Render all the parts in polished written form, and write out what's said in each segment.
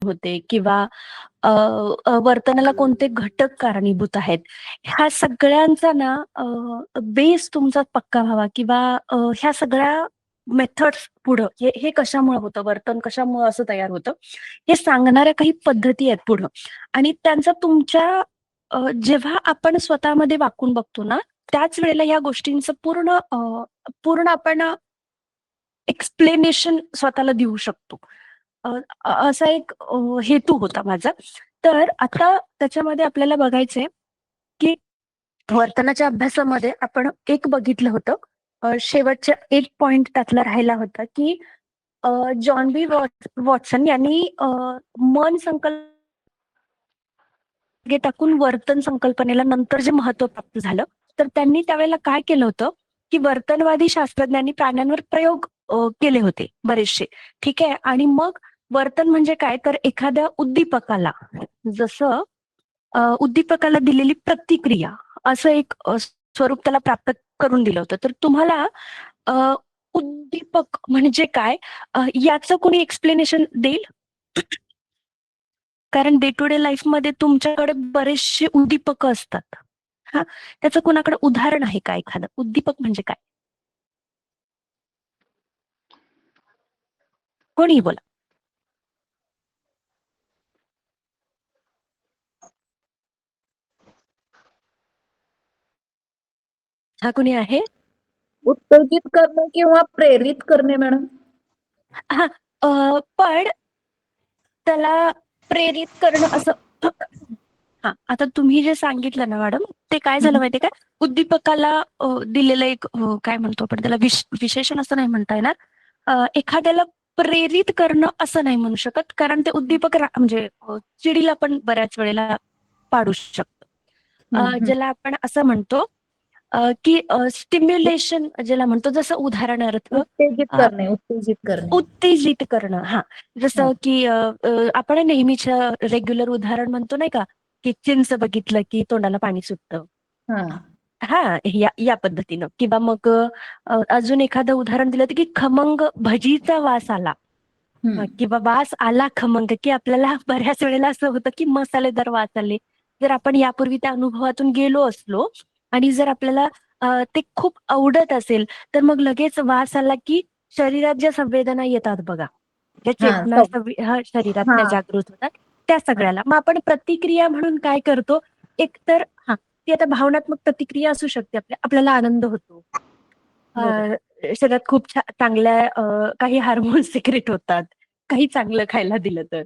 होते किंवा वर्तनाला कोणते घटक कारणीभूत आहेत. ह्या सगळ्यांचा ना बेस तुमचा पक्का व्हावा किंवा ह्या सगळ्या मेथड्स पुढं हे हे कशामुळे होतं, वर्तन कशामुळे असं तयार होतं, हे सांगणाऱ्या काही पद्धती आहेत पुढं. आणि त्यांचा तुमच्या जेव्हा आपण स्वतःमध्ये वाकून बघतो ना, त्याच वेळेला ह्या गोष्टींचं पूर्ण आपण एक्सप्लेनेशन स्वतःला देऊ शकतो. अ, असा एक हेतू होता माझा. तर आता त्याच्यामध्ये आपल्याला बघायचंय, की वर्तनाच्या अभ्यासामध्ये आपण एक बघितलं होतं. शेवटचा एक पॉइंट त्यातला राहिला होता, की जॉन बी वॉटसन यांनी मन संकल्प टाकून वर्तन संकल्पनेला नंतर जे महत्व प्राप्त झालं, तर त्यांनी त्यावेळेला काय केलं होतं, की वर्तनवादी शास्त्रज्ञांनी प्राण्यांवर प्रयोग केले होते बरेचसे. ठीक आहे. आणि मग वर्तन म्हणजे काय, तर एखाद्या उद्दीपकाला जसं उद्दीपकाला दिलेली प्रतिक्रिया असं एक स्वरूप त्याला प्राप्त करून दिलं होतं. तर तुम्हाला अ, उद्दीपक म्हणजे काय याचं कोणी एक्सप्लेनेशन देईल? कारण डे टू डे लाईफमध्ये तुमच्याकडे बरेचसे उद्दीपक असतात. हां, त्याचं कुणाकडे उदाहरण आहे का एखादं? उद्दीपक म्हणजे काय? कोणीही बोला. हा कोणी आहे? उत्तेजित करणे किंवा प्रेरित करणे मॅडम. हां, पण त्याला प्रेरित करणं असं हां, आता तुम्ही जे सांगितलं ना मॅडम, ते काय झालं माहितीये का? उद्दीपकाला दिलेलं एक काय म्हणतो आपण त्याला विशेषण असं नाही म्हणता येणार. एखाद्याला प्रेरित करणं असं नाही म्हणू शकत, कारण ते उद्दीपक म्हणजे चिडीला पण बऱ्याच वेळेला पाडू शकतो. ज्याला आपण असं म्हणतो की स्टिम्युलेशन ज्याला म्हणतो, जसं उदाहरणार्थ उत्तेजित करणे, उत्तेजित करणे. उत्तेजित करणं. हां, हा. जसं की आपण नेहमीच्या रेग्युलर उदाहरण म्हणतो नाही का, की चिंच बघितलं की तोंडाला पाणी सुटतं. हा. हां, या या पद्धतीनं किंवा मग अजून एखादं उदाहरण दिलं तर की खमंग भजीचा वास आला. किंवा वास आला खमंग, की आपल्याला बऱ्याच वेळेला असं होतं की मसालेदार वास आले. जर आपण यापूर्वी त्या अनुभवातून गेलो असलो आणि जर आपल्याला ते खूप आवडत असेल, तर मग लगेच वास आला की शरीरात ज्या संवेदना येतात बघा, ज्या हा. चेतना शरीरातल्या हा. जागृत होतात, त्या सगळ्याला. मग आपण प्रतिक्रिया म्हणून काय करतो, एकतर हां, ती आता भावनात्मक प्रतिक्रिया असू शकते. आपल्याला आनंद होतो. अ, बरोबर. शरीरात खूप चांगल्या काही हार्मोन्स सिक्रेट होतात. काही चांगलं खायला दिलं तर.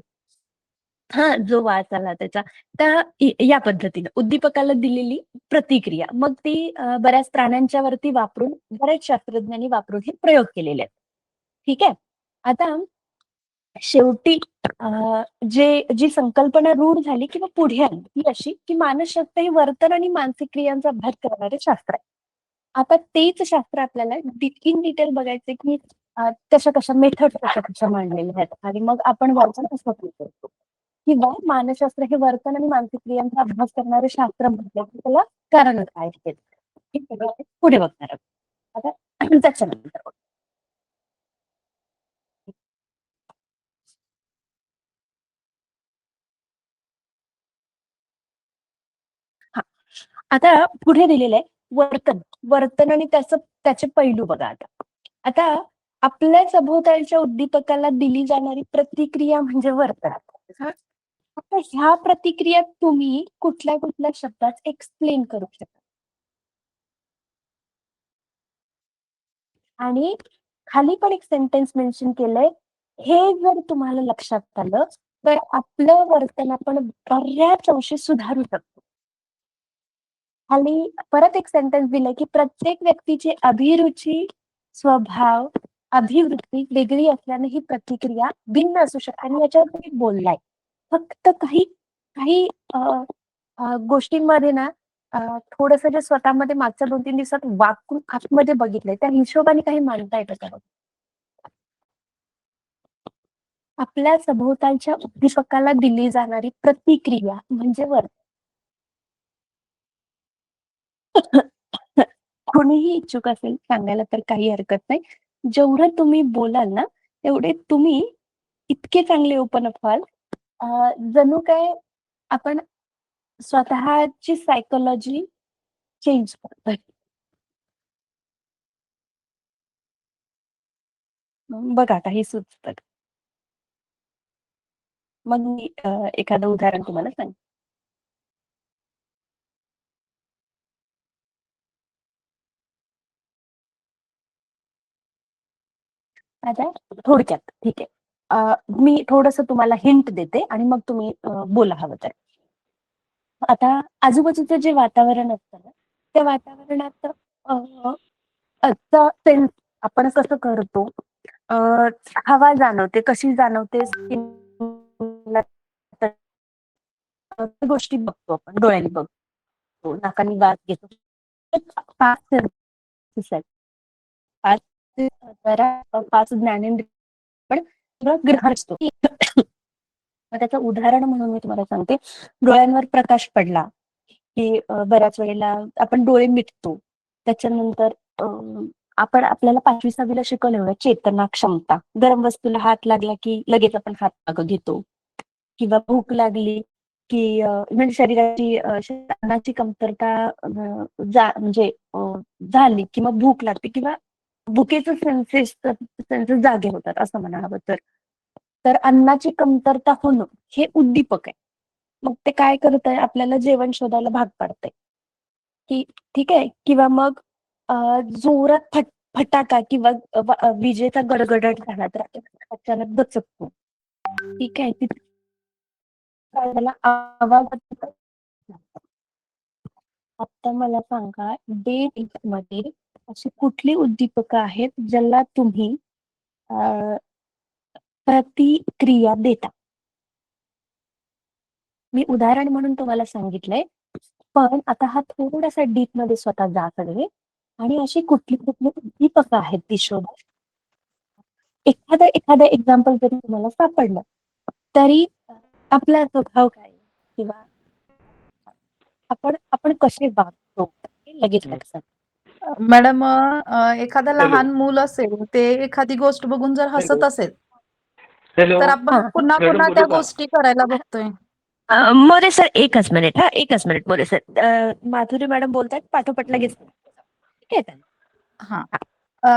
हां, जो वास आला त्याचा. त्या या पद्धतीनं उद्दीपकाला दिलेली प्रतिक्रिया. मग ती बऱ्याच प्राण्यांच्या वरती वापरून बऱ्याच शास्त्रज्ञांनी वापरून हे प्रयोग केलेले आहेत. ठीक आहे. आता शेवटी जी संकल्पना रूढ झाली किंवा पुढे आली ती अशी, की मानसशास्त्र हे वर्तन आणि मानसिक क्रियांचा अभ्यास करणारे शास्त्र आहे. आता तेच शास्त्र आपल्याला इन डिटेल बघायचे, की कशा-कशा मेथड्स कशा-कशा मांडलेल्या आहेत आणि मग आपण वर्तन कसं करतो किंवा मानसशास्त्र हे वर्तन आणि मानसिक क्रियांचा अभ्यास करणारे शास्त्र म्हटलं, की त्याला कारण काय आहेत? हे सगळं आपण पुढे बघणार आहोत. आता त्याच्यानंतर हां. आता पुढे दिलेलं आहे वर्तन. वर्तन आणि त्याचे पैलू बघा आता. आता आपल्या सभोवतालच्या उद्दीपकाला दिली जाणारी प्रतिक्रिया म्हणजे वर्तन. हां. आता ह्या प्रतिक्रिया तुम्ही कुठल्या-कुठल्या शब्दात एक्सप्लेन करू शकता. आणि खाली पण एक सेंटेन्स मेन्शन केलंय. हे जर तुम्हाला लक्षात आलं, तर आपलं वर्तन आपण बऱ्याच अंशी सुधारू शकतो. खाली परत एक सेंटेन्स दिलंय, की प्रत्येक व्यक्तीची अभिरुची, स्वभाव, अभिवृत्ती वेगळी असल्याने ही प्रतिक्रिया भिन्न असू शकते आणि याच्यावर तुम्ही बोललाय. फक्त काही काही अ, अ, गोष्टींमध्ये ना थोडंसं जे स्वतःमध्ये मागच्या 2-3 दिवसात वाकून आतमध्ये बघितलंय, त्या हिशोबाने काही मांडता येतं का? आपल्या सभोवतालच्या उद्दीपकाला दिली जाणारी प्रतिक्रिया म्हणजे वर्तन. कोणीही इच्छुक असेल सांगायला तर काही हरकत नाही. जेवढं तुम्ही बोलाल ना, तेवढे तुम्ही इतके चांगले ओपन अप व्हाल, जणू काय आपण स्वतःची सायकॉलॉजी चेंज करतोय. बघा काही सुचतं. मग मी एखादं उदाहरण तुम्हाला सांगते. आता थोडक्यात ठीक आहे. मी थोडंसं तुम्हाला हिंट देते आणि मग तुम्ही बोला हवं तर. आता आजूबाजूचं जे वातावरण असतं ना, त्या वातावरणात सेन्स आपण कसं करतो, अ, हवा जाणवते, कशी जाणवते स्किनला, त्या गोष्टी बघतो आपण डोळ्यांनी बघतो, नाकाने वास घेतो. 5 सेन्सेस आहेत. 5 जरा 5 ज्ञानेंद्रिय पण सगळं ग्रहण असतो. मग त्याचं उदाहरण म्हणून मी तुम्हाला सांगते, डोळ्यांवर प्रकाश पडला की बऱ्याच वेळेला आपण डोळे मिटतो. त्याच्यानंतर आपण आपल्याला 5वी-6वीला शिकवलं एवढं चेतना क्षमता. गरम वस्तूला हात लागला की लगेच आपण हात मागं घेतो किंवा भूक लागली की म्हणजे शरीराची अन्नाची कमतरता म्हणजे झाली की मग भूक लागते किंवा भुकेचं सेन्सेस जागे होतात असं म्हणा हवं तर. तर अन्नाची कमतरता होणं हे उद्दीपक आहे. मग ते काय करतंय आपल्याला जेवण शोधायला भाग पाडतंय. की ठीक आहे किंवा मग जोरात फटाका किंवा विजेचा गडगडाट झाला तर आपण अचानक दचकतो. ठीक आहे तिथे त्याला आवाज आता मला सांगा डे मध्ये अशी कुठली उद्दीपकं आहेत ज्याला तुम्ही प्रतिक्रिया देता? मी उदाहरण म्हणून तुम्हाला सांगितलंय, पण आता हा थोडासा डीप मध्ये स्वतः जा कडे आणि अशी कुठली कुठली उद्दीपकं आहेत ती शोधा. एखादं एक्झाम्पल जरी तुम्हाला सापडलं तरी आपला स्वभाव काय किंवा आपण कसे वागतो हे लगेच लक्षात. मॅडम एखादं हॅलो लहान मूल असेल ते एखादी गोष्ट बघून जर हॅलो हसत असेल हॅलो तर आपण हा पुन्हा मॅडम पुन्हा त्या बोलू का? गोष्टी करायला बघतोय. मोरे सर एकच मिनिट एकच minute More sir. Madhuri madam बोलतायत पाठोपाठ लगेच ठीक आहे. हा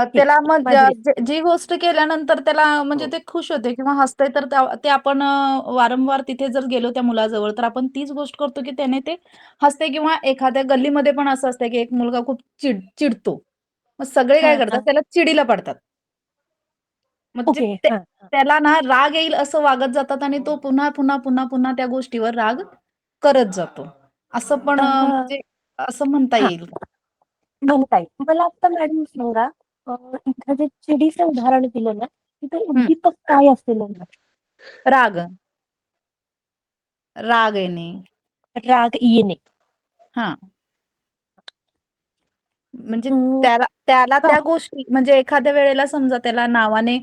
ठीक त्याला मग माधुरी जी गोष्ट केल्यानंतर त्याला म्हणजे हो ते खुश होते किंवा हसते तर ते आपण वारंवार तिथे जर गेलो त्या मुलाजवळ तर आपण तीच गोष्ट करतो की त्याने ते हसते किंवा एखाद्या गल्लीमध्ये पण असं असतं की एक मुलगा खूप चिडतो. मग सगळे हा काय करतात हा त्याला चिडीला पडतात. म्हणजे ओके हा त्याला ना राग येईल असं वागत जातात आणि तो पुन्हा पुन्हा पुन्हा पुन्हा त्या गोष्टीवर राग करत जातो. असं पण म्हणजे असं म्हणता हा येईल. म्हणताय मला आता मॅडम सांगा, एखाद्या चिडीचं उदाहरण दिलं ना तिथे हं, उद्दीपक काय असेल? राग, राग येणे. राग येणे. हां. म्हणजे हम्म, त्याला त्याला हा त्या गोष्टी म्हणजे एखाद्या वेळेला समजा त्याला नावाने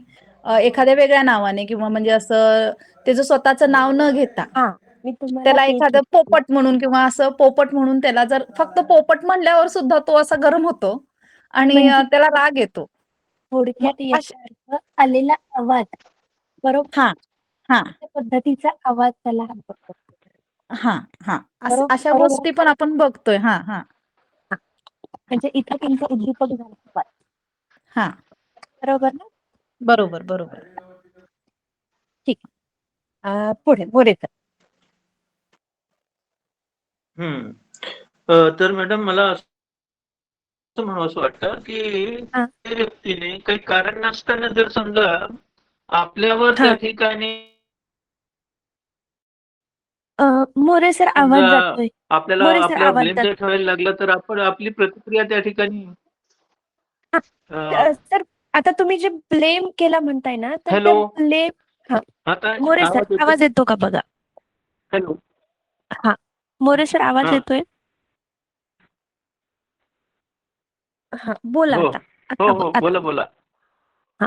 एखाद्या वेगळ्या नावाने किंवा म्हणजे असं त्याचं स्वतःचं नाव न घेता हा मी तुम्हाला त्याला तेच एखादं विचारलं. पोपट म्हणून किंवा असं पोपट म्हणून त्याला जर फक्त पोपट म्हणल्यावर सुद्धा तो असा गरम होतो आणि म्हणजे त्याला राग येतो. मग थोडक्यात याचा अर्थ आलेला आवाज बरोबर हां, हां, त्या पद्धतीचा आवाज त्याला हरकत हां, हां. बरोबर अशा बरोबर गोष्टी पण आपण बघतोय. हां, हां, हा. म्हणजे इथं तुमचं उद्दीपक झालं आवाज. हां. बरोबर ना? बरोबर, बरोबर. ठीक पुढे पुढे तर हम्म तर मॅडम मला असं म्हणावंसं वाटतं की हा त्या व्यक्तीने काही कारण नसताना जर समजा आपल्यावर त्या हा ठिकाणी मोरे सर आवाज समजा जातोय. आपल्याला मोरे सर आपल्यावर आवाज ब्लेम जात जर ठेवायला लागला तर आपण आपली प्रतिक्रिया त्या ठिकाणी सर आता तुम्ही जे ब्लेम केला म्हणताय ना तर त्या हॅलो ब्लेम हा आता मोरे सर आवाज येतो आवाज येतो का बघा? हॅलो हा मोरे सर आवाज हा येतोय? हा बोला हो आता हो आता हो आता बोला बोला हा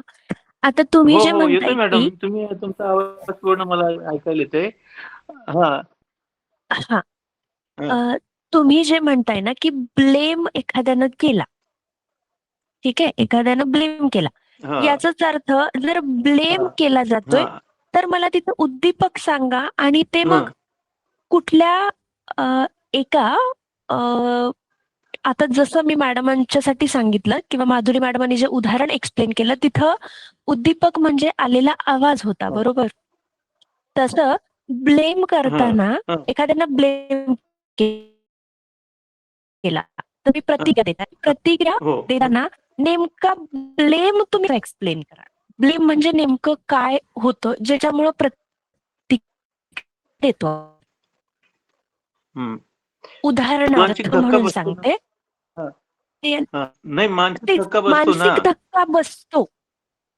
आता तुम्ही हो जे हो म्हणताय येतोय की मॅडम तुम्ही तुमचा आवाज पूर्ण मला ऐकायला येतोय हा हा हा तुम्ही जे म्हणताय ना की ब्लेम एखाद्यानं केला, ठीक आहे एखाद्यानं ब्लेम केला हा याचाच अर्थ जर ब्लेम हा केला जातोय हा तर मला तिथं उद्दीपक सांगा आणि ते हा. मग कुठल्या एका अ, आता जसं मी मॅडमांच्यासाठी सांगितलं किंवा माधुरी मॅडमांनी जे उदाहरण एक्सप्लेन केलं तिथं उद्दीपक म्हणजे आलेला आवाज होता, बरोबर? तसं ब्लेम करताना हा. एखाद्याला ब्लेम केला तर मी प्रतिक्रिया देतात. प्रतिक्रिया हो. देताना नेमका ब्लेम तुम्ही एक्सप्लेन करा. ब्लेम म्हणजे नेमकं काय होतं ज्याच्यामुळं प्रतिक्रिया देतो. हम्म. मानसिक उदाहरणार्थ धक्का म्हणून बसतो ना. सांगते. हा. ते- हा. नाही, मानसिक तेच धक्का बसतो ना. मानसिक धक्का बसतो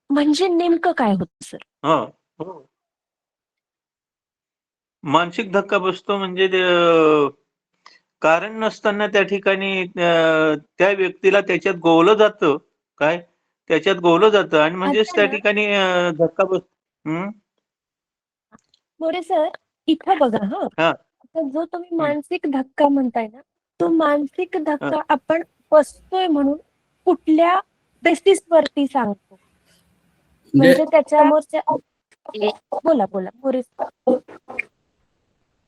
म्हणजे नेमकं काय होतं सर? हा. हो. मानसिक धक्का बसतो म्हणजे ते, कारण नसताना त्या ठिकाणी त्या व्यक्तीला त्याच्यात गोवलं जातं. काय? त्याच्यात गोवलं जातं आणि म्हणजेच आता त्या ना ठिकाणी धक्का बस. हं. मोरे सर इथं बघा हा. हां. आता जो तुम्ही हं. मानसिक धक्का म्हणताय ना तो मानसिक हां. धक्का आपण बसतोय म्हणून कुठल्या बेसिस वरती सांगतो? म्हणजे म्हणजे त्याच्यामोरच्या बोला बोला मोरे सर.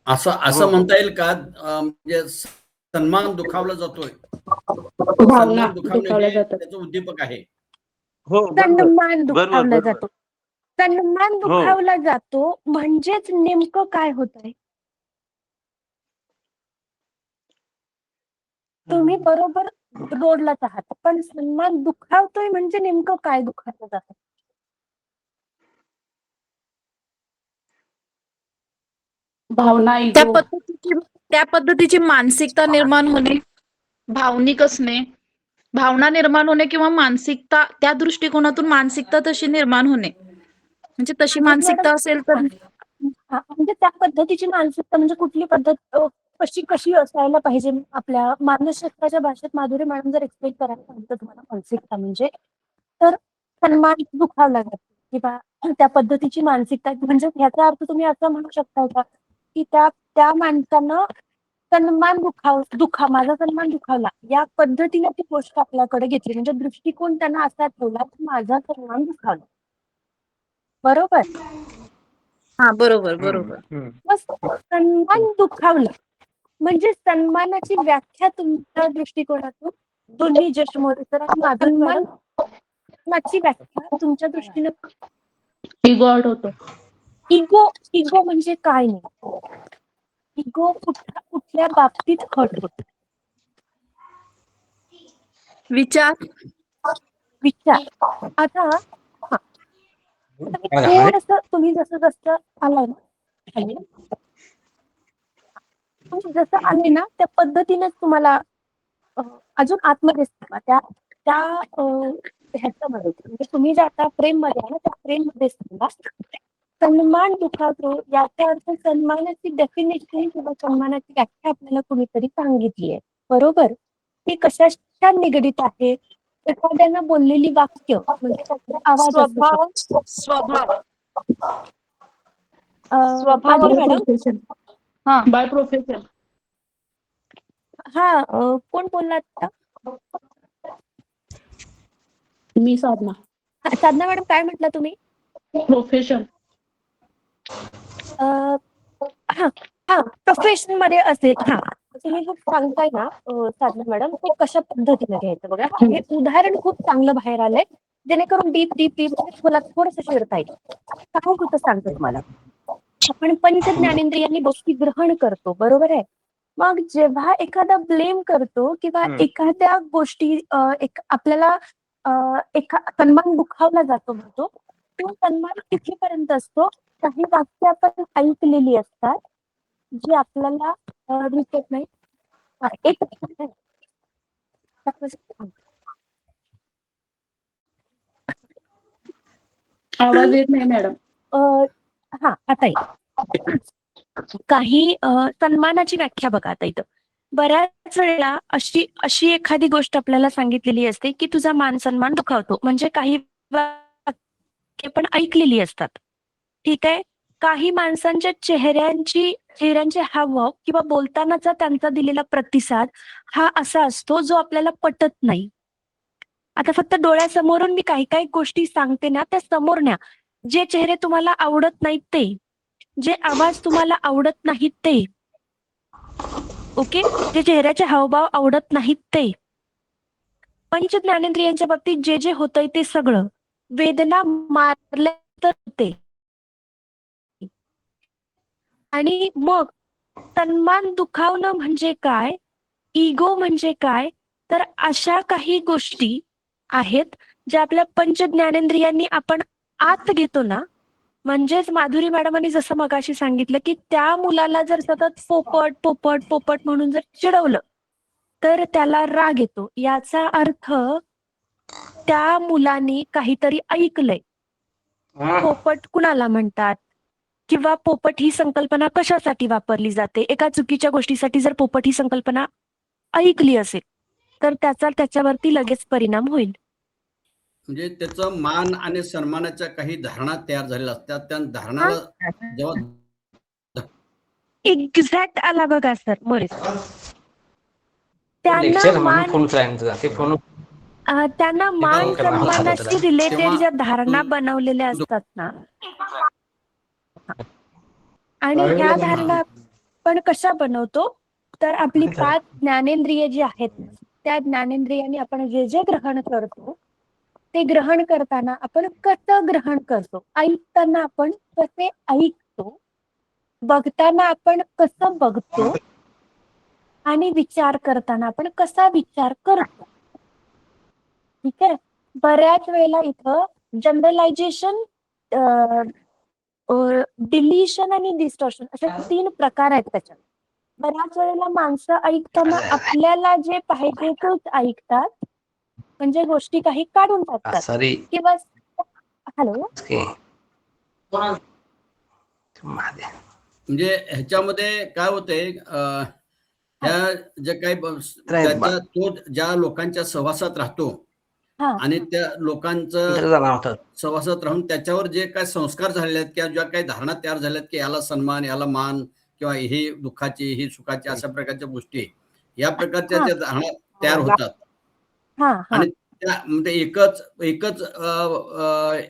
असं हो, असं हो. म्हणता येईल का म्हणजे सन्मान दुखावला जातोय, भावना सन्मान दुखावणे दुखावल्या हे जातात. त्याचं उद्दीपक आहे. हो, बरोबर. सन्मान बरोबर, दुखावला बरोबर. जातो. सन्मान हो. दुखावला जातो म्हणजेच नेमकं काय होत आहे? तुम्ही बरोबर रोडलाच आहात पण सन्मान दुखावतोय म्हणजे नेमकं काय दुखावलं जातं? भावना, इगो. त्या पद्धतीची मानसिकता निर्माण होणे, भावनिक असणे, भावना निर्माण होणे किंवा मानसिकता त्या दृष्टिकोनातून मानसिकता तशी निर्माण होणे. म्हणजे तशी म्हणजे मॅडम मानसिकता असेल तर म्हणजे त्या पद्धतीची मानसिकता म्हणजे कुठली पद्धत कशी कशी असायला पाहिजे आपल्या मानसशास्त्राच्या भाषेत माधुरी मॅडम जर एक्सप्लेन करायला सांगितलं तुम्हाला मानसिकता म्हणजे तर सन्मान दुखावला जातो किंवा त्या पद्धतीची मानसिकता म्हणजे ह्याचा अर्थ तुम्ही असं म्हणू शकता का की त्या त्या माणसानं सन्मान माझा सन्मान दुखावला या पद्धतीने ती गोष्ट आपल्याकडे घेतली म्हणजे दृष्टिकोन त्यांना असा ठेवला की माझा सन्मान दुखावला. बरोबर? हा बरोबर हं, बरोबर. हं. मग सन्मान दुखावला म्हणजे सन्मानाची व्याख्या तुमच्या दृष्टिकोनातून दोन्ही जस्ट मोरे सर आणि माधुरी मॅडम सन्मानाची व्याख्या तुमच्या दृष्टीने इगो आउट होतो. इगो इगो म्हणजे काय नाही? इगो कुठल्या बाबतीत हट होतो? विचार. विचार. आता हा आता मी थोडंसं तुम्ही जसं जसं आलाय ना खाली, तुम्ही जसं आले ना त्या पद्धतीनेच तुम्हाला अजून आतमध्ये सांगा त्या त्या ह्याच्यामध्ये म्हणजे तुम्ही जे आता फ्रेम मध्ये आहे ना त्या फ्रेम मध्ये सांगा सन्मान दुखावतो याचा अर्थ सन्मानाची डेफिनेशन किंवा सन्मानाची व्याख्या आपल्याला कुणीतरी सांगितली आहे. बरोबर? ती कशाच्या निगडीत आहे? एखाद्यानं बोललेली वाक्य म्हणजे त्याचा आवाज असू स्वभाव शकतो. स्वभाव स्वभाव माधुरी बाय मॅडम प्रोफेशन. हा बाय प्रोफेशन. हा कोण बोलला आता? मी साधना. साधना मॅडम काय म्हटलं तुम्ही? प्रोफेशन. हा हा प्रोफेशन मध्ये असेल हा तुम्ही जे सांगताय ना साधना मॅडम ते कशा पद्धतीने घ्यायचं बघा हे उदाहरण खूप चांगलं बाहेर आलंय जेणेकरून डीप डीप डीप मला थोडंसं शिरता येईल. काय होतं सांगतो तुम्हाला आपण पंच ज्ञानेंद्रियांनी गोष्टी ग्रहण करतो बरोबर आहे. मग जेव्हा एखादा ब्लेम करतो किंवा हं. एखाद्या गोष्टी एक आपल्याला सन्मान दुखावला जातो म्हणतो तो सन्मान कितीपर्यंत असतो काही वाक्य आपण ऐकलेली असतात जी आपल्याला दिसत नाही. एक आवाज येत नाही मॅडम. हा आता काही सन्मानाची व्याख्या बघा आता इथं बऱ्याच वेळेला अशी अशी एखादी गोष्ट आपल्याला सांगितलेली असते की तुझा मान सन्मान दुखावतो म्हणजे काही वाक्य पण ऐकलेली असतात. ठीक आहे. काही माणसांच्या चेहऱ्यांचे हावभाव किंवा बोलतानाचा त्यांचा दिलेला प्रतिसाद हा असा असतो जो आपल्याला पटत नाही. आता फक्त डोळ्यासमोरून मी काही काही गोष्टी सांगते ना त्या समोर न्या जे चेहरे तुम्हाला आवडत नाहीत ते, जे आवाज तुम्हाला आवडत नाहीत ते, ओके, जे चेहऱ्याचे हावभाव आवडत नाहीत ते, पंच ज्ञानेंद्रियांच्या बाबतीत जे जे होतंय ते सगळं, वेदना मारल्या तर ते, आणि मग सन्मान दुखावणं म्हणजे काय, इगो म्हणजे काय, तर अशा काही गोष्टी आहेत ज्या आपल्या पंच ज्ञानेंद्रियांनी आपण आत घेतो ना. म्हणजेच माधुरी मॅडमांनी जसं मगाशी सांगितलं की त्या मुलाला जर सतत पोपट पोपट पोपट म्हणून जर चिडवलं तर त्याला राग येतो. याचा अर्थ त्या मुलाने काहीतरी ऐकलंय. पोपट कुणाला म्हणतात किंवा पोपट ही संकल्पना कशासाठी वापरली जाते, एका चुकीच्या गोष्टीसाठी जर पोपट ही संकल्पना ऐकली असेल तर त्याचा त्याच्यावरती लगेच परिणाम होईल. म्हणजे त्याचं मान आणि सन्मानाच्या काही धारणा तयार झालेल्या असतात. त्या धारणाला जेव्हा एक्झॅक्ट आला बघा सर मोरे. त्यांना लेक्चर मान फोन करायचं ते फोन त्यांना मान करणार होता सन्मानाशी त्याला. रिलेटेड तेव्हा ज्या धारणा बनवलेल्या असतात ना, आणि ह्या धारणा आपण कशा बनवतो तर आपली 5 ज्ञानेंद्रिय जी आहेत त्या ज्ञानेंद्रियांनी आपण जे जे ग्रहण करतो ते ग्रहण करताना आपण कसं ग्रहण करतो, ऐकताना आपण कसे ऐकतो, बघताना आपण कसं बघतो, आणि विचार करताना आपण कसा विचार करतो. ठीक आहे. बऱ्याच वेळेला इथं जनरलायझेशन, डिलिशन आणि डिस्टॉर्शन असे 3 प्रकार आहेत त्याच्यात. बऱ्याच वेळेला माणसं ऐकताना आपल्याला जे पाहिजे तेच ऐकतात, म्हणजे गोष्टी काही काढून टाकतात सॉरी किंवा हॅलो म्हणजे ह्याच्यामध्ये काय होतंय, ह्या ज्या काही त्याच्या तो ज्या लोकांच्या सहवासात राहतो हा आणि त्या लोकांचं सहवासात राहून त्याच्यावर जे काही संस्कार झालेले आहेत किंवा ज्या काही धारणा तयार झाल्या आहेत की याला सन्मान, याला मान, किंवा ही दुःखाची, ही सुखाची, अशा प्रकारच्या गोष्टी, या प्रकारच्या ज्या धारणा तयार होतात हा आणि त्या म्हणजे एकच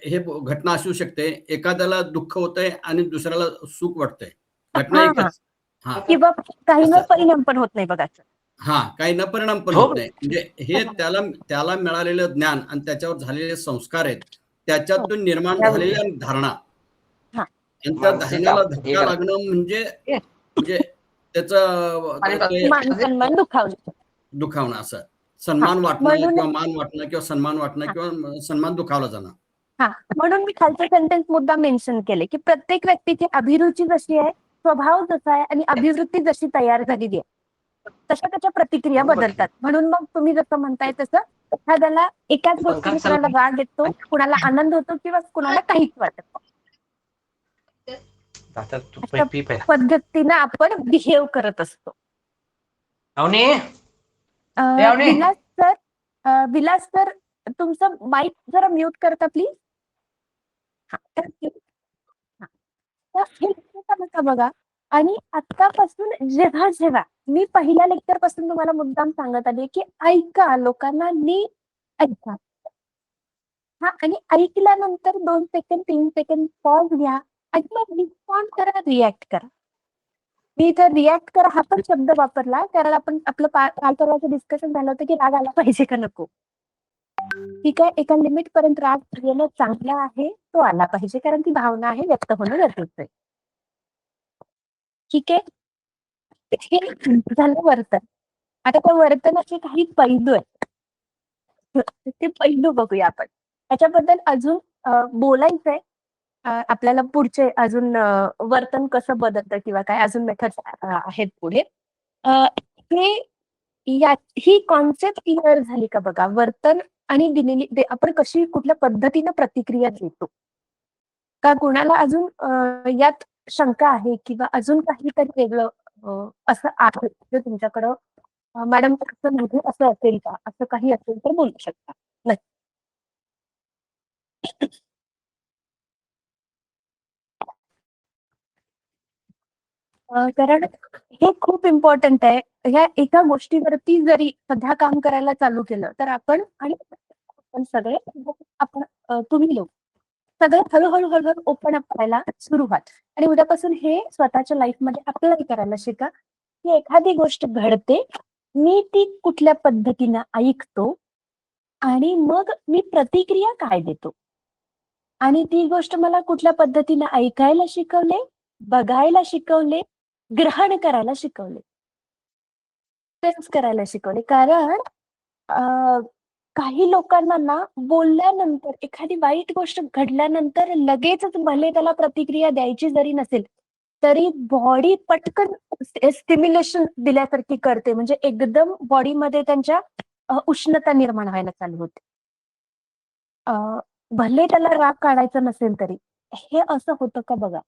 हे घटना असू शकते. एखाद्याला दुःख होतंय आणि दुसऱ्याला सुख वाटतंय. घटना हा, एकच. हा किंवा काहींवर असं. परिणाम पण होत नाही बघा. हा, काही न परिणाम पण होत नाही. म्हणजे हे त्याला मिळालेलं ज्ञान आणि त्याच्यावर झालेले संस्कार आहेत, त्याच्यातून निर्माण झालेल्या धारणा, हा. आणि त्या धारणाला धक्का लागणं म्हणजे त्याचं मान सन्मान दुखावलं. दुखावणं, असं सन्मान वाटणं म्हणून किंवा मान वाटणं किंवा सन्मान वाटणं किंवा सन्मान दुखावला जाणं. हा, म्हणून मी खालचं सेंटेन्स मुद्दा मेन्शन केले की प्रत्येक व्यक्तीची अभिरुची जशी आहे, स्वभाव जसा आहे आणि अभिवृत्ती जशी तयार झालेली आहे तशा त्याच्या प्रतिक्रिया बदलतात. म्हणून मग तुम्ही जसं म्हणताय तसं एखाद्याला एकाच गोष्टीने कुणाला राग येतो, कुणाला आनंद होतो किंवा कुणाला काहीच वाटत नाही. अशा पद्धतीनं आपण बिहेव करत असतो. विलास सर तुमचं माईक जरा म्यूट करता प्लीज. बघा, आणि आतापासून जेव्हा जेव्हा मी पहिल्या लेक्चर पासून तुम्हाला मुद्दाम सांगत आली की ऐका, लोकांना नीट ऐका. हा, आणि ऐकल्यानंतर 2 सेकंड 3 सेकंड पॉज घ्या आणि मग रिस्पॉन्ड करा, रिॲक्ट करा. मी इथं रिॲक्ट करा हा पण शब्द वापरला कारण आपण आपलं काल परवाचं डिस्कशन झालं होतं की राग आला पाहिजे का नको. ठीक आहे, एका लिमिट पर्यंत राग येणं चांगला आहे, तो आला पाहिजे कारण ती भावना आहे, व्यक्त होणं गरजेचं आहे. ठीक आहे, हे झालं वर्तन. आता त्या वर्तनाचे काही पैलू आहेत, ते पैलू बघूया आपण. त्याच्याबद्दल अजून बोलायचंय आपल्याला. पुढचे अजून वर्तन कसं बदलतं किंवा काय अजून मेथड्स आहेत पुढे. ही कॉन्सेप्ट क्लिअर झाली का बघा. वर्तन आणि दिलेली आपण कशी कुठल्या पद्धतीनं प्रतिक्रिया देतो, का कुणाला अजून यात शंका आहे किंवा अजून काहीतरी वेगळं असं आहे जे तुमच्याकडं मॅडम असं नाही असं असेल का, असं काही असेल तर बोलू शकता. कारण हे खूप इम्पॉर्टंट आहे. ह्या एका गोष्टीवरती जरी सध्या काम करायला चालू केलं तर आपण आणि आपण सगळे आपण तुम्ही लोक सगळं हळूहळू हळूहळू ओपन अप करायला सुरुवात. आणि उद्यापासून हे स्वतःच्या लाईफमध्ये अप्लाय करायला शिका, की एखादी गोष्ट घडते, मी ती कुठल्या पद्धतीनं ऐकतो आणि मग मी प्रतिक्रिया काय देतो. आणि ती गोष्ट मला कुठल्या पद्धतीने ऐकायला शिकवले, बघायला शिकवले, ग्रहण करायला शिकवले, सेन्स करायला शिकवले. कारण काही लोकांना ना बोलल्यानंतर, एखादी वाईट गोष्ट घडल्यानंतर लगेचच भले त्याला प्रतिक्रिया द्यायची जरी नसेल, तरी बॉडी पटकन स्टिम्युलेशन दिल्यासारखी करते. म्हणजे एकदम बॉडीमध्ये त्यांच्या उष्णता निर्माण व्हायला चालू होते. भले त्याला राग काढायचा नसेल तरी. हे असं होतं का बघा.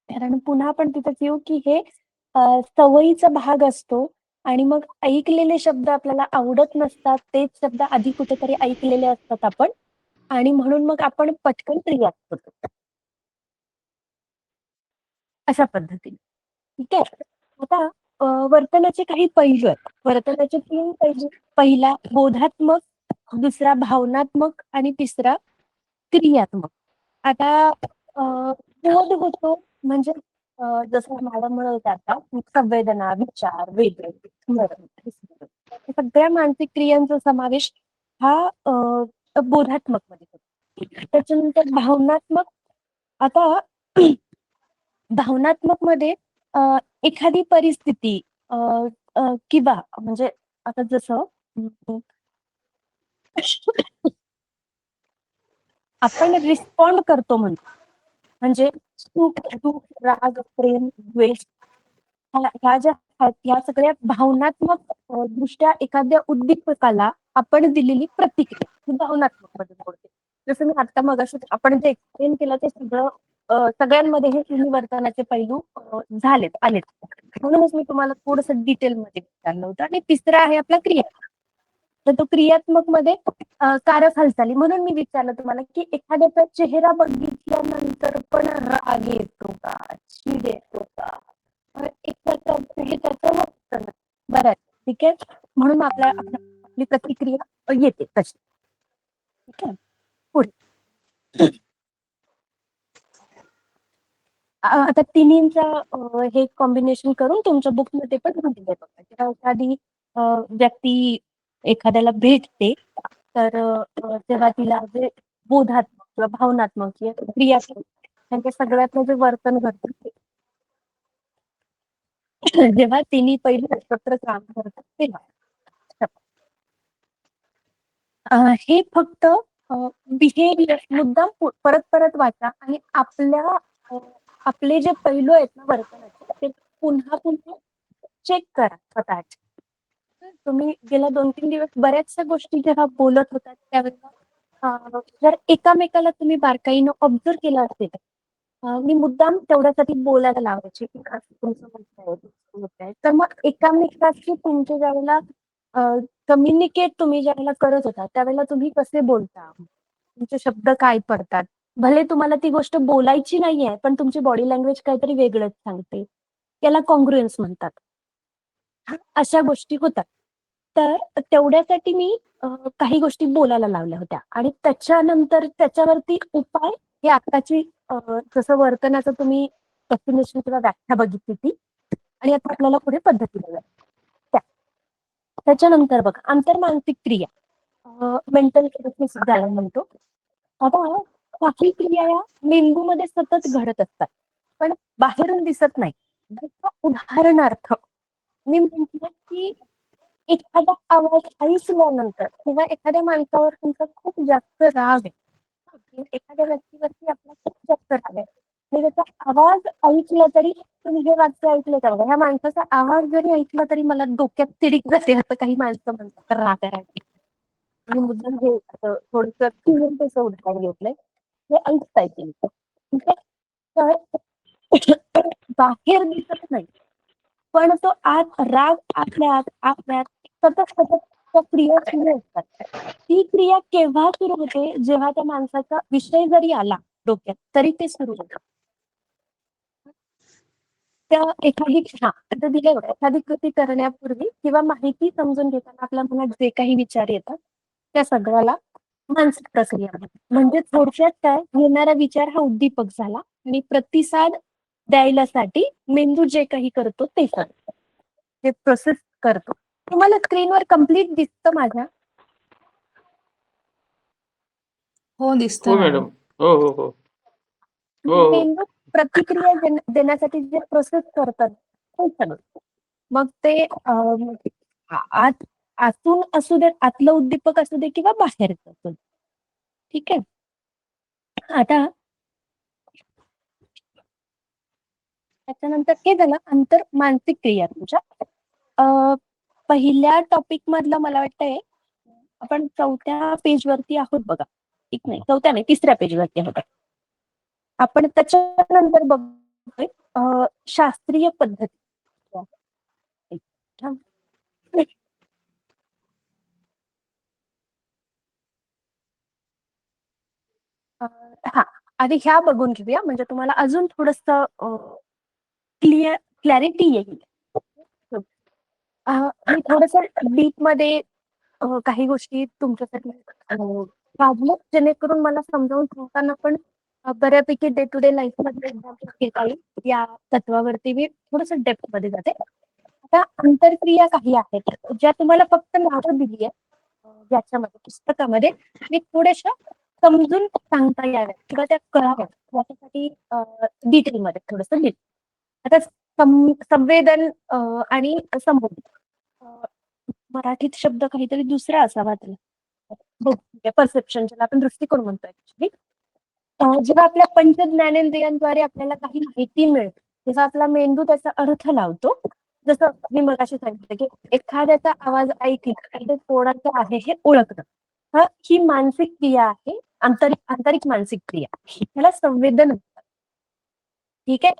कारण पुन्हा आपण तिथेच येऊ, की हे सवयीचा भाग असतो आणि मग ऐकलेले शब्द आपल्याला आवडत नसतात. तेच शब्द आधी कुठेतरी ऐकलेले असतात आपण आणि म्हणून मग आपण पटकन रिॲक्ट होतो. अशा पद्धतीने. ठीक आहे. आता वर्तनाचे काही पैलू आहेत. वर्तनाचे 3 पैलू. पहिला बोधात्मक, दुसरा भावनात्मक आणि तिसरा क्रियात्मक. आता बोध होतो म्हणजे जसं मॅडम म्हणत होत्या आता, संवेदना, विचार, वेदना, स्मरण, हे सगळ्या मानसिक क्रियांचा समावेश हा बोधात्मक मध्ये होतो. त्याच्यानंतर भावनात्मक. आता भावनात्मक मध्ये एखादी परिस्थिती किंवा म्हणजे आता जसं आपण रिस्पॉन्ड करतो म्हणजे सुख, दुःख, राग, प्रेम, द्वेष ह्या ज्या आहेत, ह्या सगळ्या भावनात्मक दृष्ट्या एखाद्या उद्दीपकाला आपण दिलेली प्रतिक्रिया ही भावनात्मक मध्ये मोडते. जसं मी आता मगाशी आपण जे एक्सप्लेन केलं ते सगळं सगळ्यांमध्ये हे तिन्ही वर्तनाचे पैलू आलेत. म्हणूनच मी तुम्हाला थोडस डिटेलमध्ये विचारलं होतं. आणि तिसरा आहे आपला क्रिया. तर तो क्रियात्मक मध्ये कारक हालचाली. म्हणून मी विचारलं तुम्हाला, की एखाद्याचा चेहरा बघितल्यानंतर पण राग येतो का, चीड येतो का, हे त्याचं वर्तन. बरं, ठीक आहे. म्हणून आपली प्रतिक्रिया येते तशी. ठीक आहे. पुढे आता तिन्हींचा हे कॉम्बिनेशन करून तुमच्या बुकमध्ये पण दिलंय बघा. जेव्हा एखादी व्यक्ती एखाद्याला भेटते, तर तेव्हा तिला जे बोधात्मक किंवा भावनात्मक किंवा क्रियात्मक त्यांच्या सगळ्यातलं जे वर्तन घडतं ते जेव्हा तिन्ही पैलू एकत्र काम करतात तेव्हा. हे फक्त बिहेवियर मुद्दाम परत परत वाचा आणि आपले जे पैलू आहेत ना वर्तनाचे, ते पुन्हा पुन्हा चेक करा स्वतःचे. तुम्ही गेल्या 2-3 दिवस बऱ्याचशा गोष्टी जेव्हा बोलत होतात त्यावेळेला जर एकामेकाला तुम्ही बारकाईनं ऑब्झर्व केलं असेल, मी मुद्दाम तेवढ्यासाठी बोलायला लावायची, की तुमचं म्हणताय तर मग एकामेकाशी तुमच्या ज्यावेळेला कम्युनिकेट तुम्ही ज्यावेळेला करत होता त्यावेळेला तुम्ही कसे बोलता, तुमचे शब्द काय पडतात. भले तुम्हाला ती गोष्ट बोलायची नाहीये, पण तुमची बॉडी लँग्वेज काहीतरी वेगळंच सांगते. याला कॉन्ग्रुएन्स म्हणतात. अशा गोष्टी होतात. तर तेवढ्यासाठी मी काही गोष्टी बोलायला लावल्या होत्या आणि त्याच्यानंतर त्याच्यावरती उपाय हे आत्ताची जसं वर्तनाचं तुम्ही डेफिनेशन किंवा व्याख्या बघितली ती आणि आता आपल्याला पुढे पद्धती बघा. त्याच्यानंतर बघा आंतरमानसिक क्रिया, मेंटल ज्याला म्हणतो. आता काही क्रिया या मेंदूमध्ये सतत घडत असतात पण बाहेरून दिसत नाही. उदाहरणार्थ मी म्हटलं की एखादा आवाज ऐकल्यानंतर किंवा एखाद्या माणसावर तुमचा खूप जास्त राग आहे, एखाद्या व्यक्तीवरती आपला खूप जास्त राग आहे आणि त्याचा आवाज ऐकला तरी तुम्ही हे वाक्य ऐकलं का बघा, ह्या माणसाचा आवाज जरी ऐकला तरी मला डोक्यात तिडीक जाते असं काही माणसं म्हणतात राग आहे. आणि मुद्दाम हे थोडस उदाहरण घेतलंय, हे ऐकता येईल. ठीक आहे. तर बाहेर दिसत नाही पण तो आत राग आपल्यात सतत त्या क्रिया सुरू असतात. ती क्रिया केव्हा सुरू होते, जेव्हा त्या माणसाचा विषय जरी आला डोक्यात तरी ते सुरू होतं. त्या एखादी कृती करण्यापूर्वी किंवा माहिती समजून घेताना आपल्या मनात जे काही विचार येतात त्या सगळ्याला मानसिक प्रक्रिया म्हणजे थोडक्यात काय, येणारा विचार हा उद्दीपक झाला आणि प्रतिसाद द्यायलासाठी मेंदू जे काही करतो ते करतो, जे प्रोसेस करतो. तुम्हाला स्क्रीनवर कम्प्लीट दिसतं माझ्या? हो, दिसतं हो मॅडम. मॅडम. हो हो हो हो हो. मेंदू प्रतिक्रिया देण्यासाठी जे प्रोसेस करतात ते सगळं. मग ते आत आतून असू दे, आतलं उद्दीपक असू दे किंवा बाहेरचं असू दे. ठीक आहे. आता त्याच्यानंतर हे झालं अंतर मानसिक क्रिया तुमच्या. पहिल्या टॉपिक मधलं मला वाटतंय आपण 4थ्या पेजवरती आहोत बघा. ठीक नाही, 4थ्या नाही, 3ऱ्या पेजवरती आहोत. आपण त्याच्यानंतर बघतोय शास्त्रीय पद्धती. हा, आधी ह्या बघून घेऊया म्हणजे तुम्हाला अजून थोडस क्लॅरिटी येईल. मी थोडस डीप मध्ये काही गोष्टी तुमच्यासाठी काढल्या, जेणेकरून मला समजावून सांगताना पण बऱ्यापैकी डे टू डे लाईफ मध्ये घेता येईल या तत्वावरती मी थोडस डेप्थ मध्ये जाते. आता आंतरक्रिया काही आहेत ज्या तुम्हाला फक्त नावं दिली आहे ज्याच्यामध्ये पुस्तकामध्ये, मी थोड्याशा समजून सांगता याव्या किंवा त्या कळाव्यात याच्यासाठी डिटेलमध्ये थोडस लिहिलं. आता संवेदन आणि संबोधन, मराठीत शब्द काहीतरी दुसरा असावा त्याला, परसेप्शन ज्याला आपण दृष्टिकोन म्हणतो ऍक्च्युली. जेव्हा आपल्या पंचज्ञानेंद्रियांद्वारे आपल्याला काही माहिती मिळते तेव्हा आपला मेंदू त्याचा अर्थ लावतो. जसं मी मगाशी सांगितलं की एखाद्याचा आवाज ऐकला ते कोणाचा आहे हे ओळखणं, ही मानसिक क्रिया आहे, आंतरिक मानसिक क्रिया, त्याला संवेदन म्हणतात. ठीक आहे.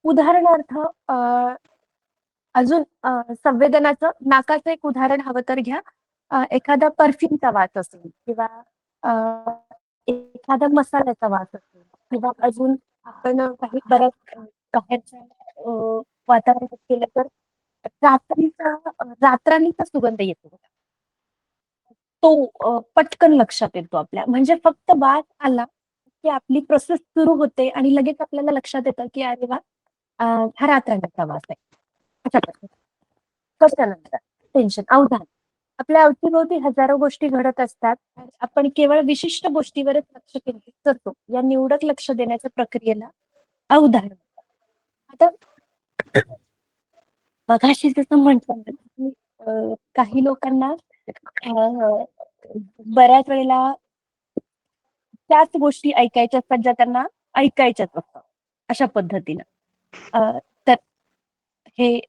उदाहरणार्थ अजून संवेदनाचं नाकाचं एक उदाहरण हवं तर घ्या. एखादा परफ्यूमचा वास असेल किंवा एखादा मसाल्याचा वास असेल किंवा अजून आपण काही बऱ्याच बाहेरच्या वातावरणात केलं तर रात्रांचा सुगंध येतो, तो पटकन लक्षात येतो आपल्या. म्हणजे फक्त वास आला की आपली प्रोसेस सुरू होते आणि लगेच आपल्याला लक्षात येतं की अरे वा, हा रात्रांचा वास आहे. अशा प्रकारे. कशानंतर टेन्शन, अवधान. आपल्या अवतीभोवती हजारो गोष्टी घडत असतात, आपण केवळ विशिष्ट गोष्टीवरच लक्ष केंद्रित करतो. या निवडक लक्ष देण्याच्या प्रक्रियेला अवधान म्हणतात. आता मगाशी जसं म्हटलं काही लोकांना बऱ्याच वेळेला त्याच गोष्टी ऐकायच्या असतात ज्या त्यांना ऐकायच्याच असतात, अशा पद्धतीनं. तर हे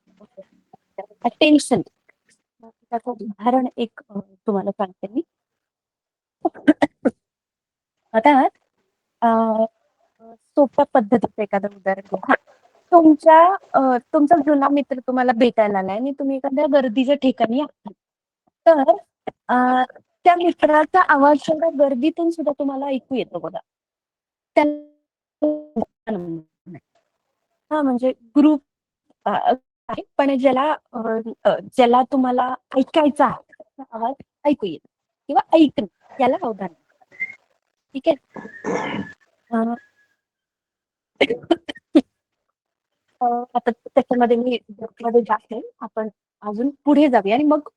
टेन्शन त्याचं उदाहरण एक तुम्हाला सांगते मी. आता सोप्या पद्धतीचं एखादं उदाहरण घेऊ. तुमचा जुना मित्र तुम्हाला भेटायला आलाय आणि तुम्ही एखाद्या गर्दीच्या ठिकाणी आहात, तर त्या मित्राचा आवाज सुद्धा गर्दीतून सुद्धा तुम्हाला ऐकू येतो बघा. हा म्हणजे ग्रुप आहे, पण ज्याला तुम्हाला ऐकायचा आहे त्याचा आवाज ऐकू येतो किंवा ऐकणं, याला अवधान. ठीक आहे. आता त्याच्यामध्ये मी मध्ये जाते, आपण अजून पुढे जाऊया आणि मग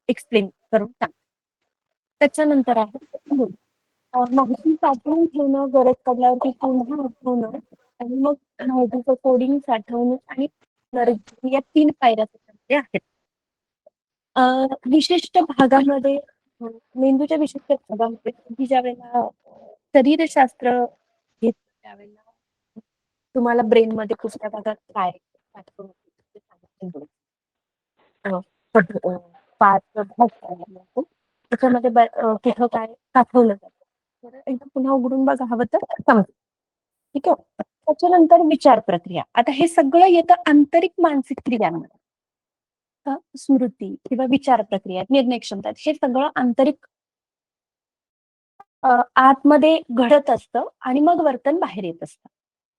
एक्सप्लेन करून सांग. त्याच्यानंतर आहे माहिती साठवून ठेवणं, गरज पडल्यावरती पुन्हा आठवणं आणि मग माहितीचं कोडिंग, साठवणं आणि या 3 पायऱ्या त्याच्यामध्ये आहेत. विशिष्ट भागामध्ये मेंदूच्या विशिष्ट भागामध्ये तुम्ही ज्या वेळेला शरीरशास्त्र घेत त्यावेळेला तुम्हाला ब्रेन मध्ये कुठल्या भागात काय साठवून त्याच्यामध्ये कुठं काय साठवलं जातं, तर एकदा पुन्हा उघडून बघा हवं तर समजेल. ठीक आहे. त्याच्यानंतर विचार प्रक्रिया. आता हे सगळं येतं आंतरिक मानसिक क्रियांमध्ये. स्मृती किंवा विचार प्रक्रिया, निर्णय क्षमता, हे सगळं आंतरिक आतमध्ये घडत असतं आणि मग वर्तन बाहेर येत असतं.